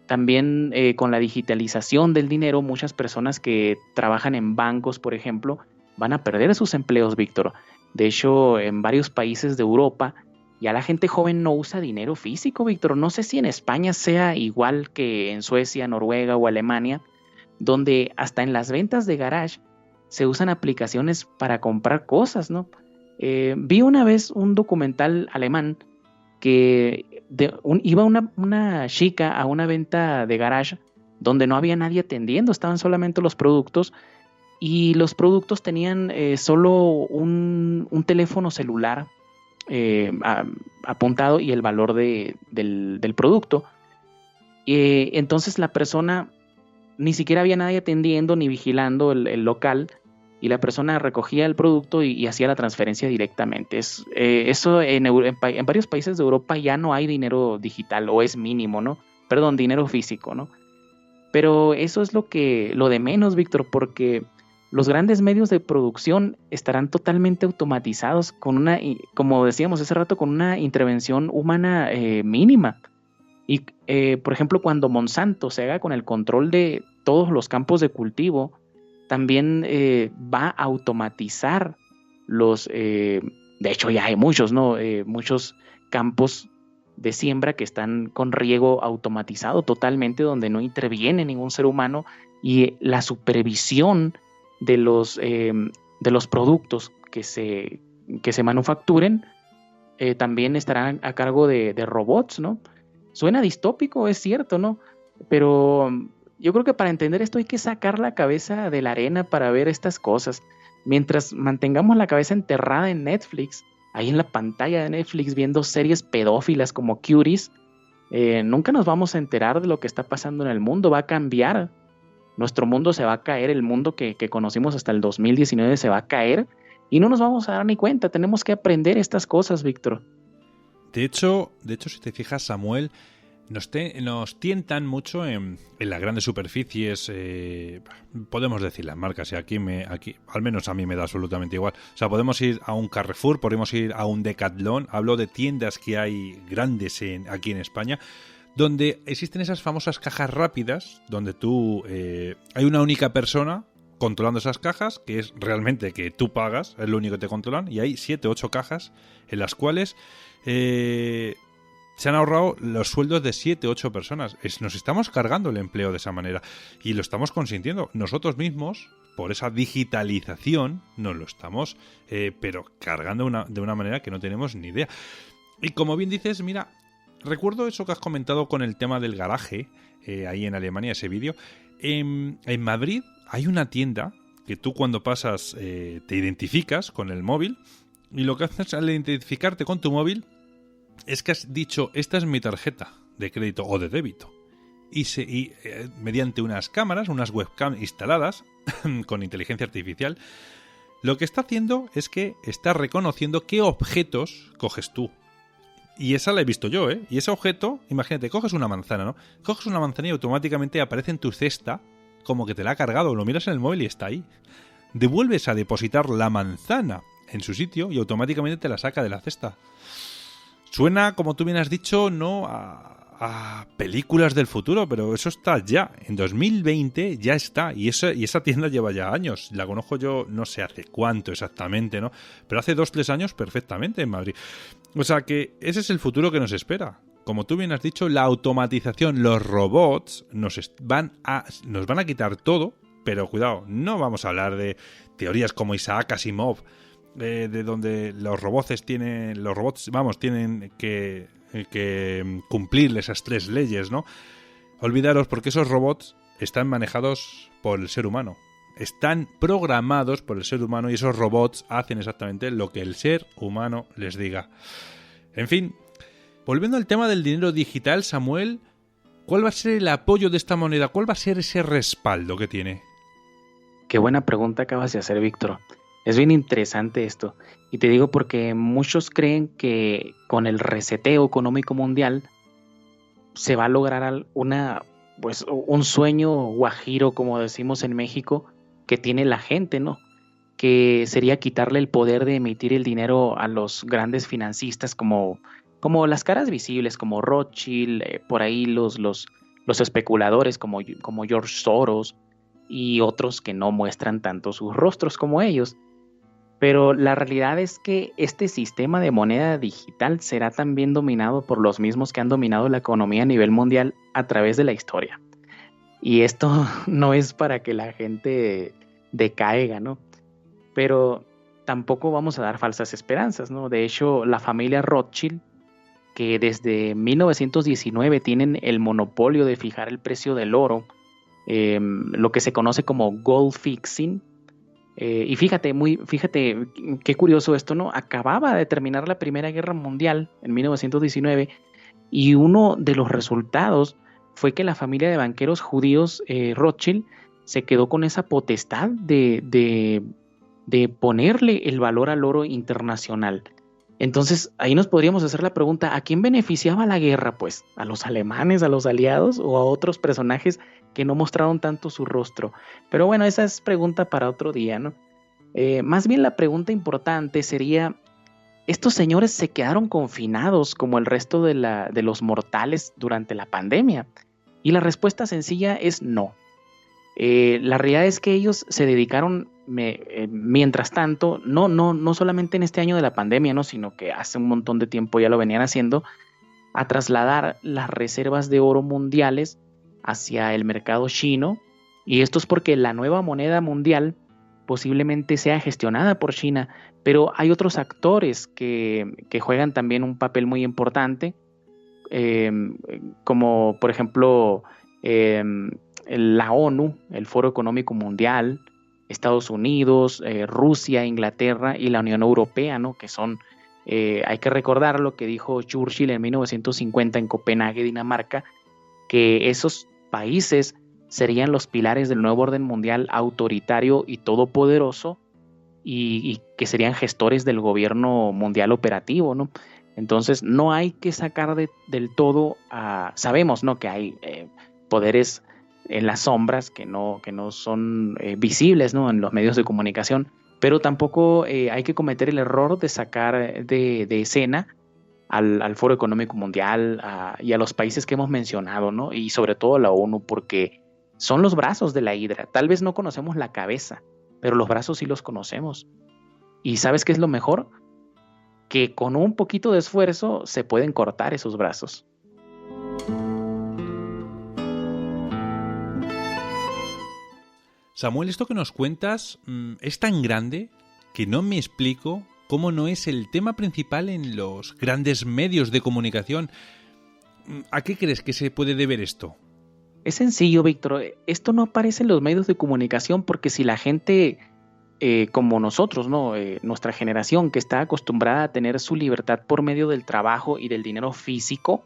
También con la digitalización del dinero, muchas personas que trabajan en bancos, por ejemplo, van a perder sus empleos, Víctor. De hecho, en varios países de Europa ya la gente joven no usa dinero físico, Víctor. No sé si en España sea igual que en Suecia, Noruega o Alemania, donde hasta en las ventas de garage se usan aplicaciones para comprar cosas, ¿no? Vi una vez un documental alemán que iba una chica a una venta de garage donde no había nadie atendiendo, estaban solamente los productos y los productos tenían solo un teléfono celular apuntado y el valor del producto. Entonces la persona, ni siquiera había nadie atendiendo ni vigilando el local, y la persona recogía el producto y hacía la transferencia directamente. Eso en varios países de Europa ya no hay dinero digital, o es mínimo, ¿no? Perdón, dinero físico, ¿no? Pero eso es lo de menos, Víctor, porque los grandes medios de producción estarán totalmente automatizados como decíamos hace rato, con una intervención humana mínima. Y, por ejemplo, cuando Monsanto se haga con el control de todos los campos de cultivo, también va a automatizar de hecho ya hay muchos, ¿no? Muchos campos de siembra que están con riego automatizado totalmente, donde no interviene ningún ser humano, y la supervisión de los productos que se manufacturen también estarán a cargo de robots, ¿no? Suena distópico, es cierto, ¿no? Pero yo creo que para entender esto hay que sacar la cabeza de la arena para ver estas cosas. Mientras mantengamos la cabeza enterrada en Netflix, ahí en la pantalla de Netflix viendo series pedófilas como Cuties, nunca nos vamos a enterar de lo que está pasando en el mundo. Va a cambiar. Nuestro mundo se va a caer, el mundo que conocimos hasta el 2019 se va a caer y no nos vamos a dar ni cuenta. Tenemos que aprender estas cosas, Víctor. De hecho, si te fijas, Samuel, nos tientan mucho en las grandes superficies, podemos decir las marcas, y aquí al menos a mí me da absolutamente igual. O sea, podemos ir a un Carrefour, podemos ir a un Decathlon, hablo de tiendas que hay grandes aquí en España, donde existen esas famosas cajas rápidas, donde hay una única persona controlando esas cajas, que es realmente que tú pagas, es lo único que te controlan, y hay 7 o 8 cajas en las cuales se han ahorrado los sueldos de 7 o 8 personas. Nos estamos cargando el empleo de esa manera y lo estamos consintiendo nosotros mismos. Por esa digitalización nos lo estamos pero cargando de una manera que no tenemos ni idea. Y como bien dices, mira, recuerdo eso que has comentado con el tema del garaje, ahí en Alemania, ese vídeo. En Madrid hay una tienda que tú cuando pasas te identificas con el móvil, y lo que haces al identificarte con tu móvil es que has dicho, esta es mi tarjeta de crédito o de débito. Y mediante unas cámaras, unas webcam instaladas con inteligencia artificial, lo que está haciendo es que está reconociendo qué objetos coges tú. Y esa la he visto yo, ¿eh? Y ese objeto, imagínate, coges una manzana, ¿no? Coges una manzana y automáticamente aparece en tu cesta como que te la ha cargado. Lo miras en el móvil y está ahí. Devuelves a depositar la manzana en su sitio y automáticamente te la saca de la cesta. Suena, como tú bien has dicho, no a películas del futuro, pero eso está ya. En 2020 ya está. Y esa tienda lleva ya años. La conozco yo, no sé hace cuánto exactamente, ¿no? Pero hace 2-3 años perfectamente en Madrid. O sea que ese es el futuro que nos espera. Como tú bien has dicho, la automatización, los robots nos van a quitar todo, pero cuidado, no vamos a hablar de teorías como Isaac Asimov, de donde los robots tienen que cumplir esas 3 leyes, ¿no? Olvidaros, porque esos robots están manejados por el ser humano. Están programados por el ser humano y esos robots hacen exactamente lo que el ser humano les diga. En fin, volviendo al tema del dinero digital, Samuel, ¿cuál va a ser el apoyo de esta moneda? ¿Cuál va a ser ese respaldo que tiene? Qué buena pregunta acabas de hacer, Víctor. Es bien interesante esto. Y te digo porque muchos creen que con el reseteo económico mundial se va a lograr un sueño guajiro, como decimos en México, que tiene la gente, ¿no? Que sería quitarle el poder de emitir el dinero a los grandes financistas como las caras visibles, como Rothschild, por ahí los especuladores como George Soros y otros que no muestran tanto sus rostros como ellos. Pero la realidad es que este sistema de moneda digital será también dominado por los mismos que han dominado la economía a nivel mundial a través de la historia. Y esto no es para que la gente decaiga, ¿no? Pero tampoco vamos a dar falsas esperanzas, ¿no? De hecho, la familia Rothschild, que desde 1919 tienen el monopolio de fijar el precio del oro, lo que se conoce como gold fixing. Y fíjate qué curioso esto, ¿no? Acababa de terminar la Primera Guerra Mundial en 1919 y uno de los resultados fue que la familia de banqueros judíos Rothschild se quedó con esa potestad de ponerle el valor al oro internacional. Entonces ahí nos podríamos hacer la pregunta, ¿a quién beneficiaba la guerra? Pues a los alemanes, a los aliados o a otros personajes que no mostraron tanto su rostro. Pero bueno, esa es pregunta para otro día, ¿no? Más bien la pregunta importante sería, ¿estos señores se quedaron confinados como el resto de los mortales durante la pandemia? Y la respuesta sencilla es no. La realidad es que ellos se dedicaron, mientras tanto, no solamente en este año de la pandemia, ¿no? Sino que hace un montón de tiempo ya lo venían haciendo, a trasladar las reservas de oro mundiales hacia el mercado chino. Y esto es porque la nueva moneda mundial posiblemente sea gestionada por China, pero hay otros actores que juegan también un papel muy importante, como por ejemplo la ONU, el Foro Económico Mundial, Estados Unidos, Rusia, Inglaterra y la Unión Europea, ¿no? Que son, hay que recordar lo que dijo Churchill en 1950 en Copenhague, Dinamarca, que esos países serían los pilares del nuevo orden mundial autoritario y todopoderoso y que serían gestores del gobierno mundial operativo, ¿no? Entonces no hay que sacar del todo sabemos, ¿no? Que hay poderes en las sombras que no son visibles, ¿no? En los medios de comunicación, pero tampoco hay que cometer el error de sacar de escena al Foro Económico Mundial y a los países que hemos mencionado, ¿no? Y sobre todo a la ONU, porque son los brazos de la hidra. Tal vez no conocemos la cabeza, pero los brazos sí los conocemos. ¿Y sabes qué es lo mejor? Que con un poquito de esfuerzo se pueden cortar esos brazos. Samuel, esto que nos cuentas es tan grande que no me explico cómo no es el tema principal en los grandes medios de comunicación. ¿A qué crees que se puede deber esto? Es sencillo, Víctor. Esto no aparece en los medios de comunicación porque si la gente, como nosotros, ¿no? Nuestra generación que está acostumbrada a tener su libertad por medio del trabajo y del dinero físico,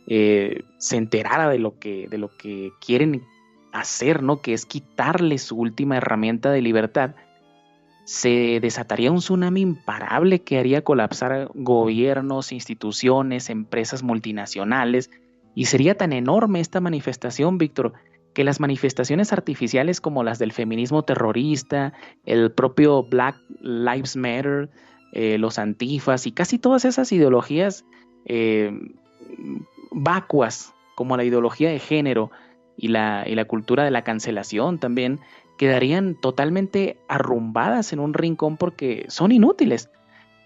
se enterara de lo que quieren hacer, ¿no? Que es quitarle su última herramienta de libertad, se desataría un tsunami imparable que haría colapsar gobiernos, instituciones, empresas multinacionales, y sería tan enorme esta manifestación, Víctor, que las manifestaciones artificiales como las del feminismo terrorista, el propio Black Lives Matter, los antifas y casi todas esas ideologías vacuas, como la ideología de género y la cultura de la cancelación también, quedarían totalmente arrumbadas en un rincón porque son inútiles.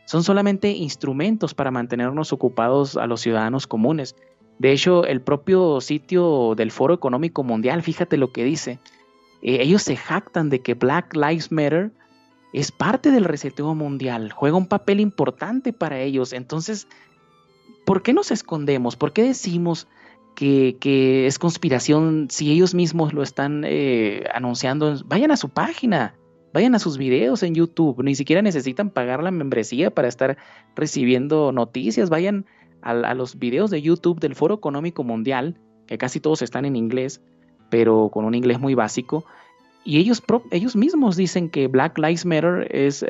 Son solamente instrumentos para mantenernos ocupados a los ciudadanos comunes. De hecho, el propio sitio del Foro Económico Mundial, fíjate lo que dice. Ellos se jactan de que Black Lives Matter es parte del reseteo mundial, juega un papel importante para ellos. Entonces, ¿por qué nos escondemos? ¿Por qué decimos que es conspiración si ellos mismos lo están anunciando? Vayan a su página, vayan a sus videos en YouTube. Ni siquiera necesitan pagar la membresía para estar recibiendo noticias. Vayan a los videos de YouTube del Foro Económico Mundial, que casi todos están en inglés, pero con un inglés muy básico, y ellos mismos dicen que Black Lives Matter es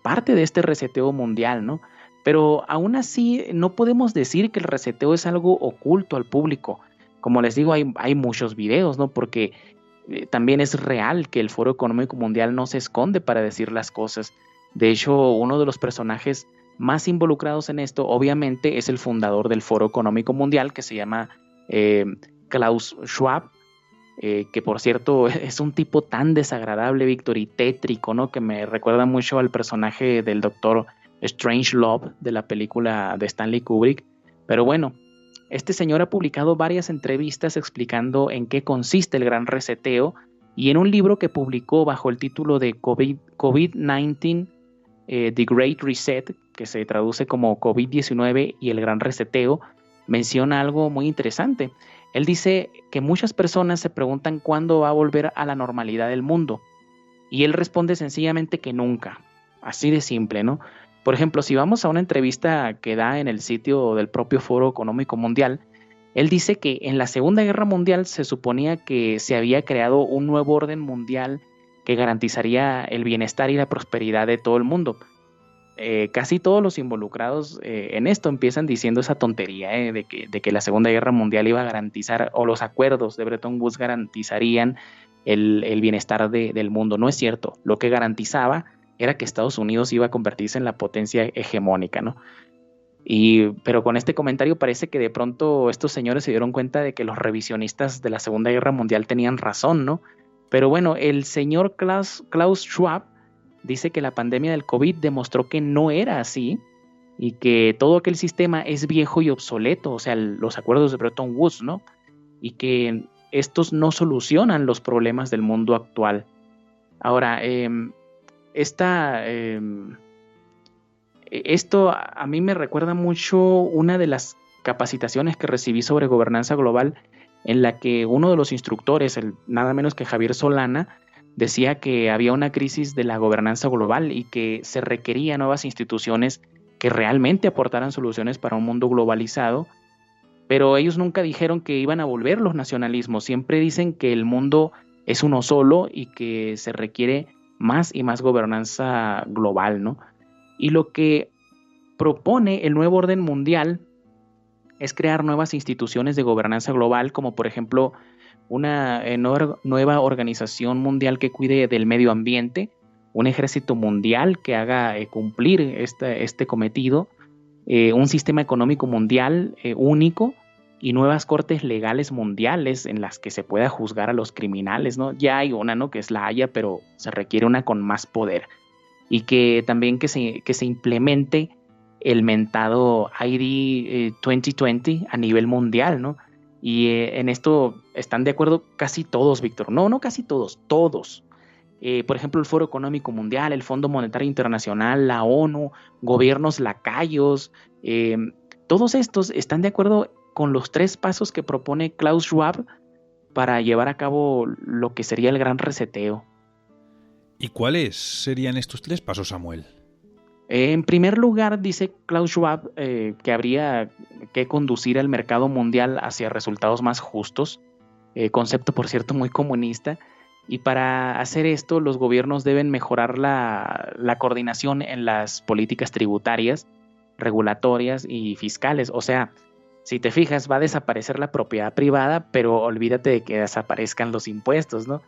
parte de este reseteo mundial, ¿no? Pero aún así no podemos decir que el reseteo es algo oculto al público. Como les digo, hay muchos videos, ¿no? Porque también es real que el Foro Económico Mundial no se esconde para decir las cosas. De hecho, uno de los personajes más involucrados en esto, obviamente, es el fundador del Foro Económico Mundial, que se llama Klaus Schwab, que por cierto es un tipo tan desagradable, Víctor, y tétrico, ¿no? Que me recuerda mucho al personaje del Doctor Strangelove de la película de Stanley Kubrick. Pero bueno, este señor ha publicado varias entrevistas explicando en qué consiste el gran reseteo, y en un libro que publicó bajo el título de COVID-19, The Great Reset, que se traduce como COVID-19 y el gran reseteo, menciona algo muy interesante. Él dice que muchas personas se preguntan cuándo va a volver a la normalidad del mundo, y él responde sencillamente que nunca. Así de simple, ¿no? Por ejemplo, si vamos a una entrevista que da en el sitio del propio Foro Económico Mundial, él dice que en la Segunda Guerra Mundial se suponía que se había creado un nuevo orden mundial que garantizaría el bienestar y la prosperidad de todo el mundo. Casi todos los involucrados en esto empiezan diciendo esa tontería de que la Segunda Guerra Mundial iba a garantizar, o los acuerdos de Bretton Woods garantizarían el bienestar del mundo. No es cierto. Lo que garantizaba era que Estados Unidos iba a convertirse en la potencia hegemónica, ¿no? Pero con este comentario parece que de pronto estos señores se dieron cuenta de que los revisionistas de la Segunda Guerra Mundial tenían razón, ¿no? Pero bueno, el señor Klaus Schwab dice que la pandemia del COVID demostró que no era así y que todo aquel sistema es viejo y obsoleto, o sea, los acuerdos de Bretton Woods, ¿no? Y que estos no solucionan los problemas del mundo actual. Ahora, esto a mí me recuerda mucho una de las capacitaciones que recibí sobre gobernanza global, en la que uno de los instructores, nada menos que Javier Solana, decía que había una crisis de la gobernanza global y que se requería nuevas instituciones que realmente aportaran soluciones para un mundo globalizado, pero ellos nunca dijeron que iban a volver los nacionalismos. Siempre dicen que el mundo es uno solo y que se requiere más y más gobernanza global, ¿no? Y lo que propone el nuevo orden mundial es crear nuevas instituciones de gobernanza global, como por ejemplo una nueva organización mundial que cuide del medio ambiente, un ejército mundial que haga cumplir este cometido, un sistema económico mundial único y nuevas cortes legales mundiales en las que se pueda juzgar a los criminales, ¿no? Ya hay una, ¿no?, que es la Haya, pero se requiere una con más poder, y que también que se implemente el mentado ID 2020 a nivel mundial, ¿no? Y en esto están de acuerdo casi todos, Víctor. No casi todos, todos. Por ejemplo, el Foro Económico Mundial, el Fondo Monetario Internacional, la ONU, gobiernos lacayos, todos estos están de acuerdo con los 3 pasos que propone Klaus Schwab para llevar a cabo lo que sería el gran reseteo. ¿Y cuáles serían estos 3 pasos, Samuel? En primer lugar, dice Klaus Schwab que habría que conducir al mercado mundial hacia resultados más justos, concepto, por cierto, muy comunista, Y para hacer esto, los gobiernos deben mejorar la coordinación en las políticas tributarias, regulatorias y fiscales. O sea, si te fijas, va a desaparecer la propiedad privada, pero olvídate de que desaparezcan los impuestos, ¿no?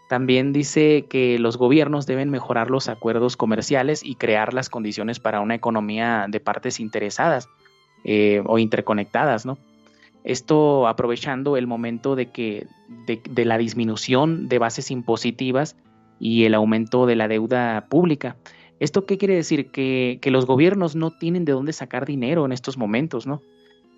También dice que los gobiernos deben mejorar los acuerdos comerciales y crear las condiciones para una economía de partes interesadas o interconectadas, ¿no? Esto aprovechando el momento de la disminución de bases impositivas y el aumento de la deuda pública. ¿Esto qué quiere decir? Que los gobiernos no tienen de dónde sacar dinero en estos momentos, ¿no?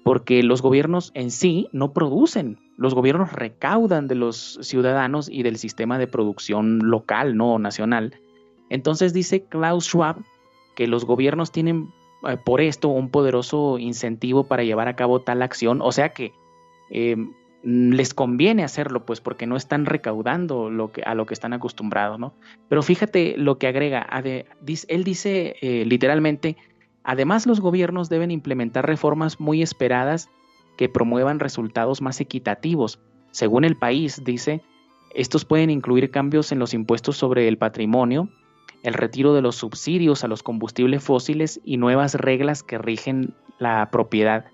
Porque los gobiernos en sí no producen, los gobiernos recaudan de los ciudadanos y del sistema de producción local, no nacional. Entonces dice Klaus Schwab que los gobiernos tienen por esto un poderoso incentivo para llevar a cabo tal acción, o sea que les conviene hacerlo, pues porque no están recaudando a lo que están acostumbrados, ¿no? Pero fíjate lo que agrega, él dice literalmente: además, los gobiernos deben implementar reformas muy esperadas que promuevan resultados más equitativos. Según el país, dice, estos pueden incluir cambios en los impuestos sobre el patrimonio, el retiro de los subsidios a los combustibles fósiles y nuevas reglas que rigen la propiedad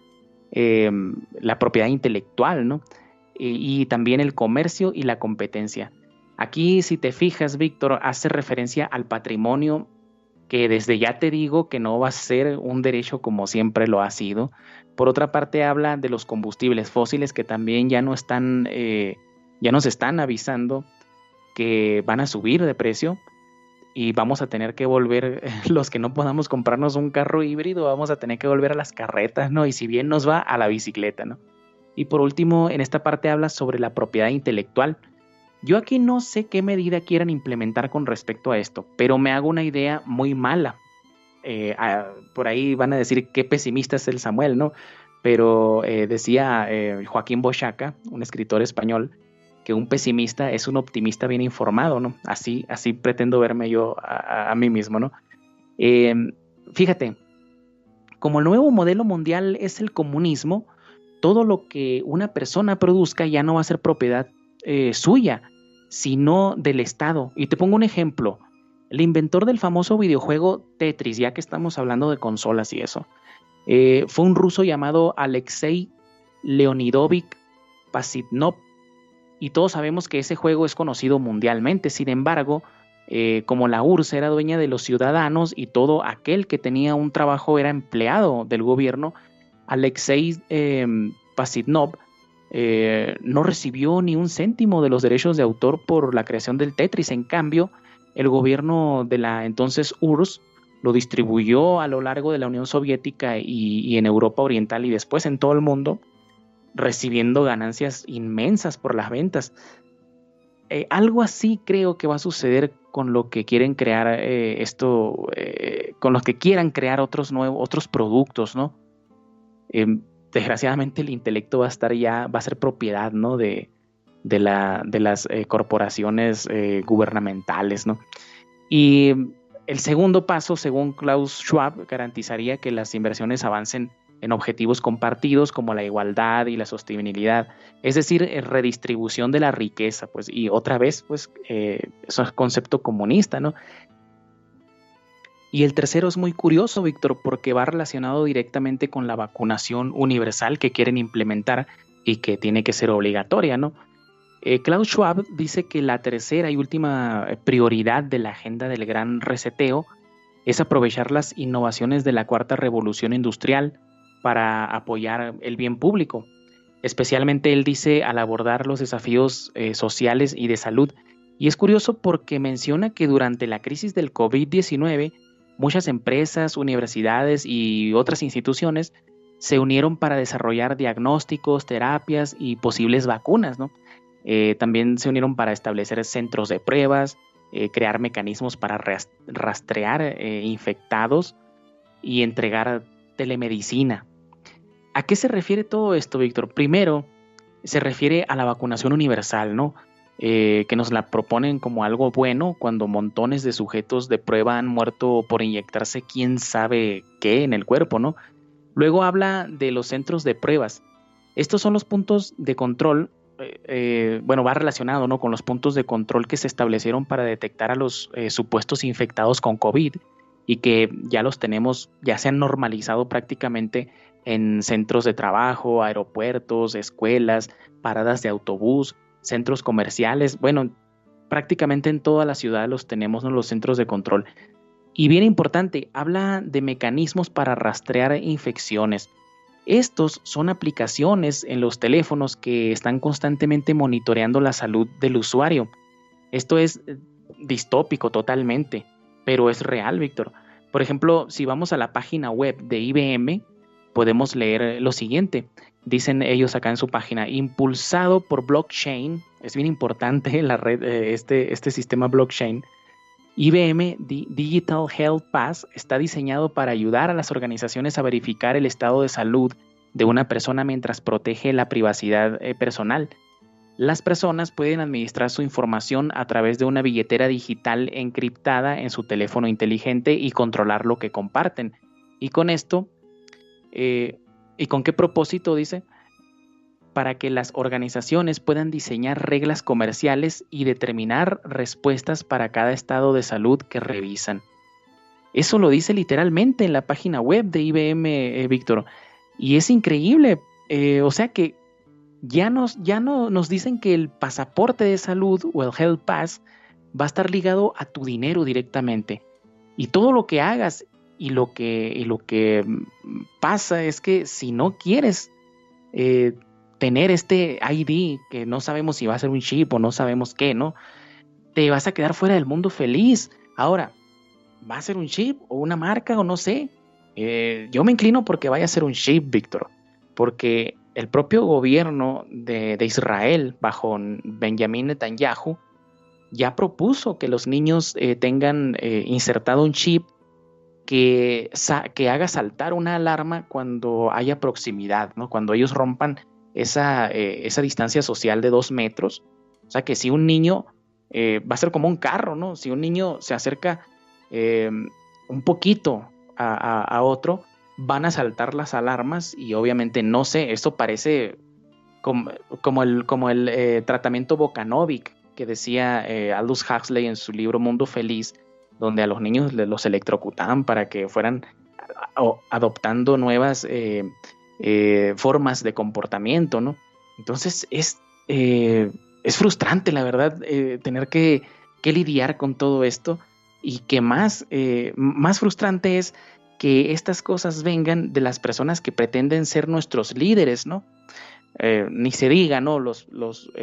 intelectual, ¿no? Y también el comercio y la competencia. Aquí, si te fijas, Víctor, hace referencia al patrimonio, que desde ya te digo que no va a ser un derecho como siempre lo ha sido. Por otra parte, habla de los combustibles fósiles, que también ya nos están avisando que van a subir de precio y vamos a tener que volver, los que no podamos comprarnos un carro híbrido, vamos a tener que volver a las carretas, ¿no? Y si bien nos va, a la bicicleta, ¿no? Y por último, en esta parte habla sobre la propiedad intelectual. Yo aquí no sé qué medida quieran implementar con respecto a esto, pero me hago una idea muy mala. Por ahí van a decir qué pesimista es el Samuel, ¿no? Pero decía Joaquín Boyaca, un escritor español, que un pesimista es un optimista bien informado, ¿no? Así pretendo verme yo a mí mismo, ¿no? Fíjate, como el nuevo modelo mundial es el comunismo, todo lo que una persona produzca ya no va a ser propiedad suya, sino del Estado. Y te pongo un ejemplo. El inventor del famoso videojuego Tetris, ya que estamos hablando de consolas y eso, fue un ruso llamado Alexei Leonidovich Pasitnov, y todos sabemos que ese juego es conocido mundialmente. Sin embargo, como la URSS era dueña de los ciudadanos y todo aquel que tenía un trabajo era empleado del gobierno, Alexei Pasitnov no recibió ni un céntimo de los derechos de autor por la creación del Tetris. En cambio, el gobierno de la entonces URSS lo distribuyó a lo largo de la Unión Soviética y en Europa Oriental y después en todo el mundo, recibiendo ganancias inmensas por las ventas. Algo así creo que va a suceder con lo que quieren crear con los que quieran crear otros productos, ¿no? Desgraciadamente el intelecto va a ser propiedad, ¿no? de las corporaciones gubernamentales, ¿no? Y el segundo paso, según Klaus Schwab, garantizaría que las inversiones avancen en objetivos compartidos como la igualdad y la sostenibilidad, es decir, redistribución de la riqueza, pues, y otra vez, pues, es un concepto comunista, ¿no? Y el tercero es muy curioso, Víctor, porque va relacionado directamente con la vacunación universal que quieren implementar y que tiene que ser obligatoria, ¿no? Klaus Schwab dice que la tercera y última prioridad de la agenda del gran reseteo es aprovechar las innovaciones de la cuarta revolución industrial para apoyar el bien público. Especialmente él dice al abordar los desafíos sociales y de salud. Y es curioso porque menciona que durante la crisis del COVID-19 muchas empresas, universidades y otras instituciones se unieron para desarrollar diagnósticos, terapias y posibles vacunas, ¿no? También se unieron para establecer centros de pruebas, crear mecanismos para rastrear infectados y entregar telemedicina. ¿A qué se refiere todo esto, Víctor? Primero, se refiere a la vacunación universal, ¿no? Que nos la proponen como algo bueno cuando montones de sujetos de prueba han muerto por inyectarse quién sabe qué en el cuerpo, ¿no? Luego habla de los centros de pruebas. Estos son los puntos de control va relacionado, ¿no?, con los puntos de control que se establecieron para detectar a los supuestos infectados con COVID y que ya los tenemos, ya se han normalizado prácticamente en centros de trabajo, aeropuertos, escuelas, paradas de autobús, centros comerciales. Bueno, prácticamente en toda la ciudad los tenemos, ¿no?, los centros de control. Y bien importante, habla de mecanismos para rastrear infecciones. Estos son aplicaciones en los teléfonos que están constantemente monitoreando la salud del usuario. Esto es distópico totalmente, pero es real, Víctor. Por ejemplo, si vamos a la página web de IBM, podemos leer lo siguiente. Dicen ellos acá en su página: impulsado por blockchain, es bien importante la red, este sistema blockchain. IBM Digital Health Pass está diseñado para ayudar a las organizaciones a verificar el estado de salud de una persona mientras protege la privacidad personal. Las personas pueden administrar su información a través de una billetera digital encriptada en su teléfono inteligente y controlar lo que comparten. Y con esto, ¿y con qué propósito? Dice, para que las organizaciones puedan diseñar reglas comerciales y determinar respuestas para cada estado de salud que revisan. Eso lo dice literalmente en la página web de IBM, Víctor. Y es increíble. O sea que ya no nos dicen que el pasaporte de salud o el Health Pass va a estar ligado a tu dinero directamente. Y todo lo que hagas y lo que pasa es que si no quieres tener este ID, que no sabemos si va a ser un chip o no sabemos qué, ¿no?, te vas a quedar fuera del mundo feliz. Ahora, ¿va a ser un chip o una marca o no sé? Yo me inclino porque vaya a ser un chip, Víctor, porque el propio gobierno de Israel, bajo Benjamín Netanyahu, ya propuso que los niños tengan insertado un chip que haga saltar una alarma cuando haya proximidad, ¿no?, cuando ellos rompan esa distancia social de 2 metros. O sea que si un niño va a ser como un carro, ¿no? Si un niño se acerca un poquito a otro, van a saltar las alarmas y obviamente, no sé, esto parece como el tratamiento Bokanovic que decía Aldous Huxley en su libro Mundo Feliz, donde a los niños los electrocutaban para que fueran adoptando nuevas formas de comportamiento, ¿no? Entonces es frustrante, la verdad, tener que lidiar con todo esto, y que más frustrante es que estas cosas vengan de las personas que pretenden ser nuestros líderes, ¿no? Ni se diga, ¿no?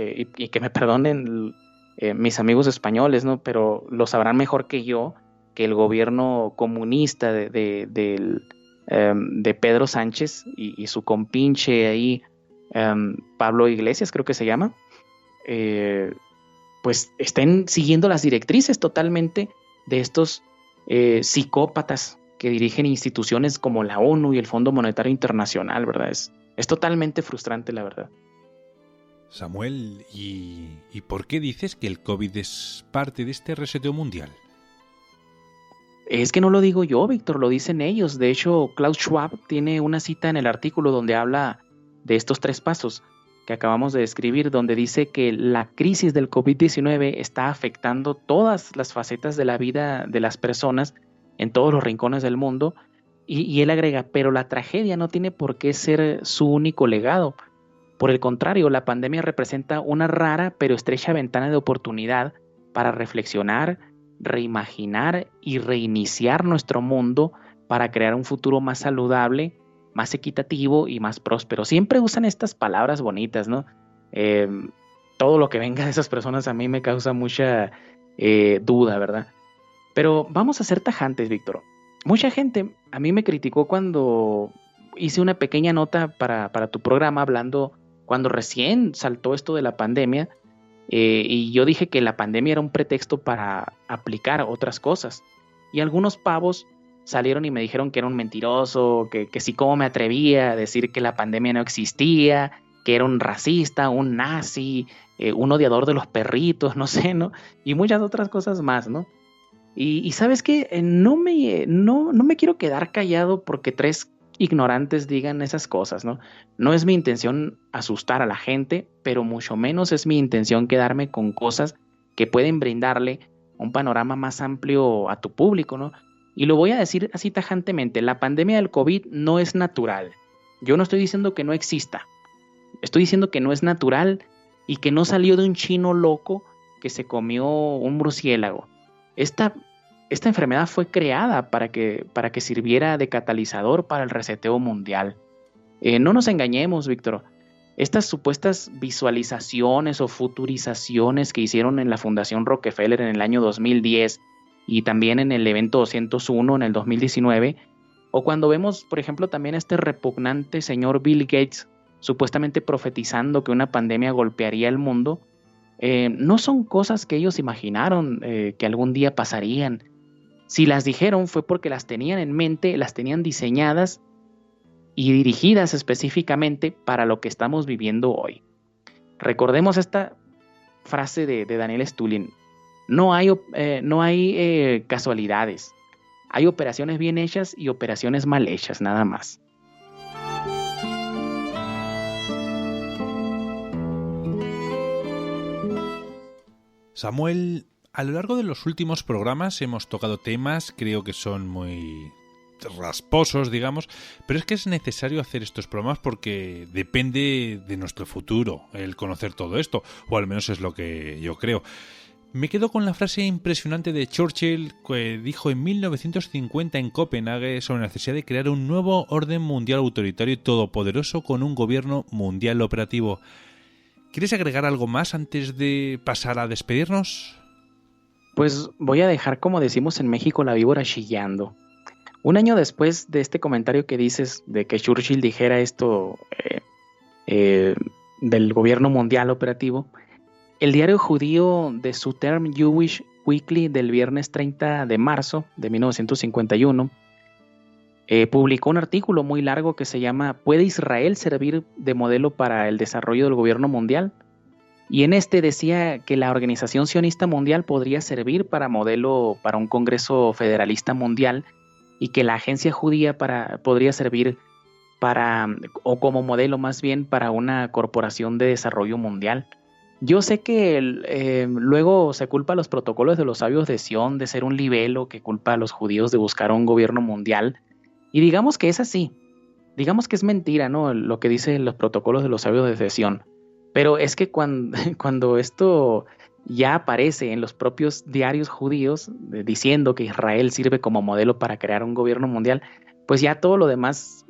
Y que me perdonen mis amigos españoles, ¿no?, pero lo sabrán mejor que yo, que el gobierno comunista de Pedro Sánchez y su compinche ahí, Pablo Iglesias creo que se llama, pues estén siguiendo las directrices totalmente de estos psicópatas que dirigen instituciones como la ONU y el Fondo Monetario Internacional, ¿verdad? Es totalmente frustrante, la verdad. Samuel, ¿y por qué dices que el COVID es parte de este reseteo mundial? Es que no lo digo yo, Víctor, lo dicen ellos. De hecho, Klaus Schwab tiene una cita en el artículo donde habla de estos 3 pasos que acabamos de describir, donde dice que la crisis del COVID-19 está afectando todas las facetas de la vida de las personas en todos los rincones del mundo, y él agrega, pero la tragedia no tiene por qué ser su único legado. Por el contrario, la pandemia representa una rara pero estrecha ventana de oportunidad para reflexionar, reimaginar y reiniciar nuestro mundo para crear un futuro más saludable, más equitativo y más próspero. Siempre usan estas palabras bonitas, ¿no? Todo lo que venga de esas personas a mí me causa mucha duda, ¿verdad? Pero vamos a ser tajantes, Víctor. Mucha gente a mí me criticó cuando hice una pequeña nota para tu programa hablando cuando recién saltó esto de la pandemia, y yo dije que la pandemia era un pretexto para aplicar otras cosas. Y algunos pavos salieron y me dijeron que era un mentiroso, que sí, cómo me atrevía a decir que la pandemia no existía, que era un racista, un nazi, un odiador de los perritos, no sé, ¿no? Y muchas otras cosas más, ¿no? Y ¿sabes qué? No me quiero quedar callado porque 3 ignorantes digan esas cosas, ¿no? No es mi intención asustar a la gente, pero mucho menos es mi intención quedarme con cosas que pueden brindarle un panorama más amplio a tu público, ¿no? Y lo voy a decir así tajantemente, la pandemia del COVID no es natural. Yo no estoy diciendo que no exista, estoy diciendo que no es natural y que no salió de un chino loco que se comió un murciélago. Esta enfermedad fue creada para que sirviera de catalizador para el reseteo mundial. No nos engañemos, Víctor. Estas supuestas visualizaciones o futurizaciones que hicieron en la Fundación Rockefeller en el año 2010 y también en el evento 201 en el 2019, o cuando vemos, por ejemplo, también a este repugnante señor Bill Gates supuestamente profetizando que una pandemia golpearía el mundo, no son cosas que ellos imaginaron que algún día pasarían. Si las dijeron fue porque las tenían en mente, las tenían diseñadas y dirigidas específicamente para lo que estamos viviendo hoy. Recordemos esta frase de Daniel Stulin: no hay casualidades, hay operaciones bien hechas y operaciones mal hechas, nada más. Samuel, a lo largo de los últimos programas hemos tocado temas, creo que son muy rasposos, digamos, pero es que es necesario hacer estos programas porque depende de nuestro futuro el conocer todo esto, o al menos es lo que yo creo. Me quedo con la frase impresionante de Churchill que dijo en 1950 en Copenhague sobre la necesidad de crear un nuevo orden mundial autoritario y todopoderoso con un gobierno mundial operativo. ¿Quieres agregar algo más antes de pasar a despedirnos? Pues voy a dejar, como decimos en México, la víbora chillando. Un año después de este comentario que dices de que Churchill dijera esto del gobierno mundial operativo, el diario judío The Southern Jewish Weekly del viernes 30 de marzo de 1951 publicó un artículo muy largo que se llama ¿Puede Israel servir de modelo para el desarrollo del gobierno mundial? Y en este decía que la Organización Sionista Mundial podría servir para modelo para un Congreso Federalista Mundial y que la Agencia Judía podría servir o como modelo más bien para una corporación de desarrollo mundial. Yo sé que luego se culpa a los protocolos de los sabios de Sion de ser un libelo que culpa a los judíos de buscar un gobierno mundial. Y digamos que es así, digamos que es mentira, ¿no? Lo que dicen los protocolos de los sabios de Sion. Pero es que cuando esto ya aparece en los propios diarios judíos diciendo que Israel sirve como modelo para crear un gobierno mundial, pues ya todo lo demás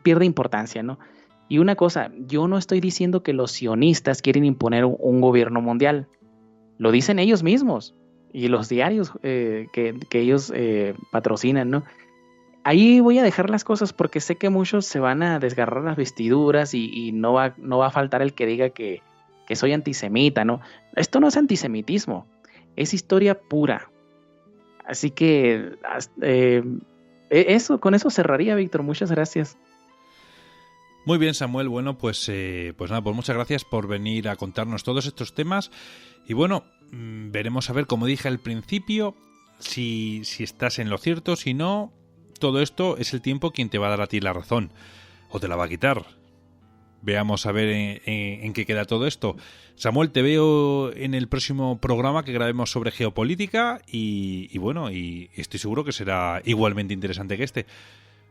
pierde importancia, ¿no? Y una cosa, yo no estoy diciendo que los sionistas quieren imponer un gobierno mundial, lo dicen ellos mismos y los diarios que ellos patrocinan, ¿no? Ahí voy a dejar las cosas porque sé que muchos se van a desgarrar las vestiduras y no va a faltar el que diga que soy antisemita, ¿no? Esto no es antisemitismo, es historia pura. Así que con eso cerraría, Víctor. Muchas gracias. Muy bien, Samuel. Bueno, pues nada, pues muchas gracias por venir a contarnos todos estos temas. Y bueno, veremos a ver, como dije al principio, si estás en lo cierto, si no. Todo esto es el tiempo quien te va a dar a ti la razón, o te la va a quitar. Veamos a ver en qué queda todo esto. Samuel, te veo en el próximo programa que grabemos sobre geopolítica y bueno, y estoy seguro que será igualmente interesante que este.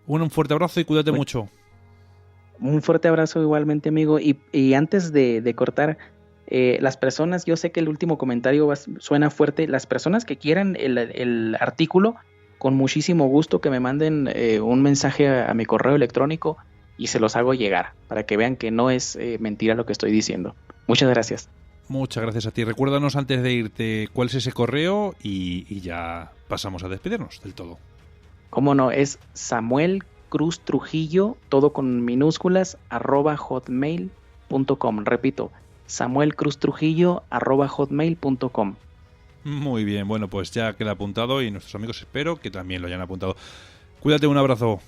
Un fuerte abrazo y cuídate mucho. Un fuerte abrazo igualmente, amigo. Y antes de cortar, las personas, yo sé que el último comentario suena fuerte, las personas que quieran el artículo, con muchísimo gusto que me manden un mensaje a mi correo electrónico y se los hago llegar para que vean que no es mentira lo que estoy diciendo. Muchas gracias. Muchas gracias a ti. Recuérdanos antes de irte cuál es ese correo y ya pasamos a despedirnos del todo. Cómo no, es Samuel Cruz Trujillo, todo con minúsculas, @hotmail.com. Repito, Samuel Cruz Trujillo @hotmail.com. Muy bien, bueno, pues ya queda apuntado y nuestros amigos espero que también lo hayan apuntado. Cuídate, un abrazo.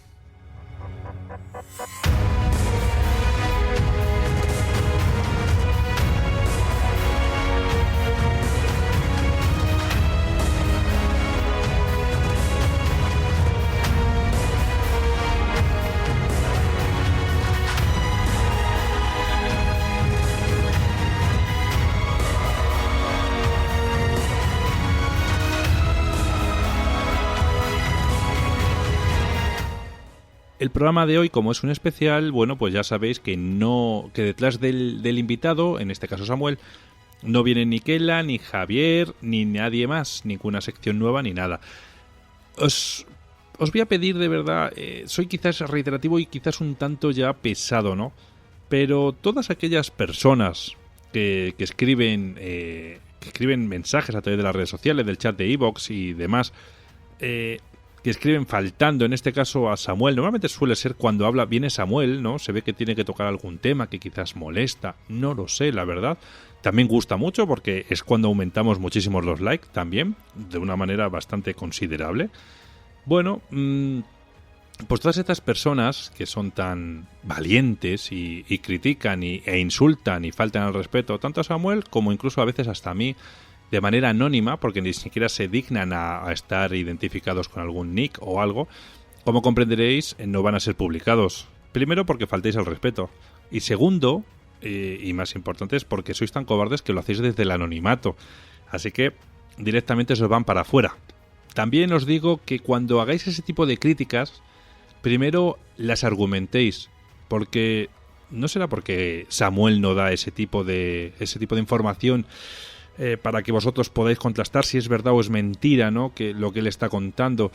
El programa de hoy, como es un especial, bueno, pues ya sabéis que detrás del invitado, en este caso Samuel, no viene ni Kela, ni Javier, ni nadie más, ninguna sección nueva, ni nada. Os voy a pedir de verdad, soy quizás reiterativo y quizás un tanto ya pesado, ¿no? Pero todas aquellas personas que escriben mensajes a través de las redes sociales, del chat de iVoox y demás, que escriben faltando, en este caso a Samuel, normalmente suele ser cuando viene Samuel, ¿no? Se ve que tiene que tocar algún tema que quizás molesta, no lo sé, la verdad. También gusta mucho porque es cuando aumentamos muchísimo los likes también, de una manera bastante considerable. Bueno, pues todas estas personas que son tan valientes y critican e insultan y faltan al respeto tanto a Samuel como incluso a veces hasta a mí de manera anónima, porque ni siquiera se dignan a estar identificados con algún nick o algo, como comprenderéis, no van a ser publicados. Primero porque faltéis al respeto y segundo, y más importante, es porque sois tan cobardes que lo hacéis desde el anonimato, así que directamente os van para afuera. También os digo que cuando hagáis ese tipo de críticas, primero las argumentéis, porque no será porque Samuel no da ese tipo de información para que vosotros podáis contrastar si es verdad o es mentira, ¿no? Que lo que él está contando.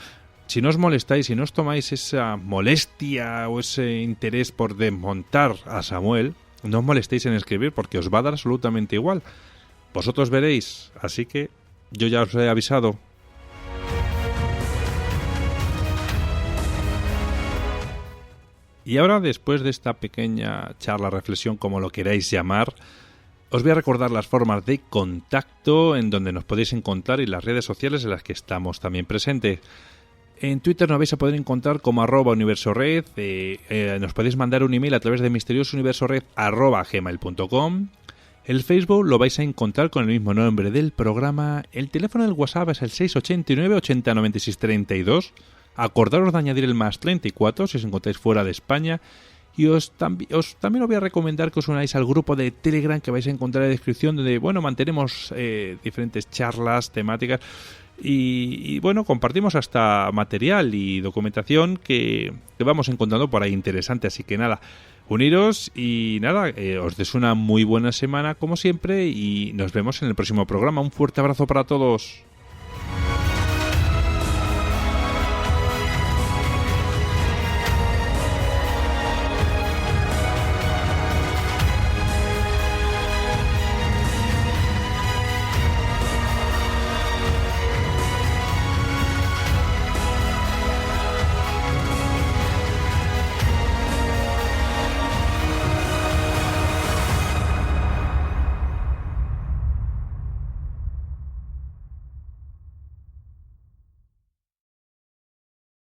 Si no os molestáis, si no os tomáis esa molestia o ese interés por desmontar a Samuel, no os molestéis en escribir porque os va a dar absolutamente igual. Vosotros veréis, así que yo ya os he avisado. Y ahora, después de esta pequeña charla, reflexión, como lo queráis llamar, os voy a recordar las formas de contacto en donde nos podéis encontrar y las redes sociales en las que estamos también presentes. En Twitter nos vais a poder encontrar como @universored, nos podéis mandar un email a través de misteriosouniversored@gmail.com. El Facebook lo vais a encontrar con el mismo nombre del programa. El teléfono del WhatsApp es el 689 80 96 32. Acordaros de añadir el más 34 si os encontráis fuera de España. Y también os voy a recomendar que os unáis al grupo de Telegram que vais a encontrar en la descripción, donde bueno, mantenemos diferentes charlas temáticas y bueno, compartimos hasta material y documentación que vamos encontrando por ahí interesante. Así que nada, uniros y nada, os deseo una muy buena semana como siempre y nos vemos en el próximo programa. Un fuerte abrazo para todos.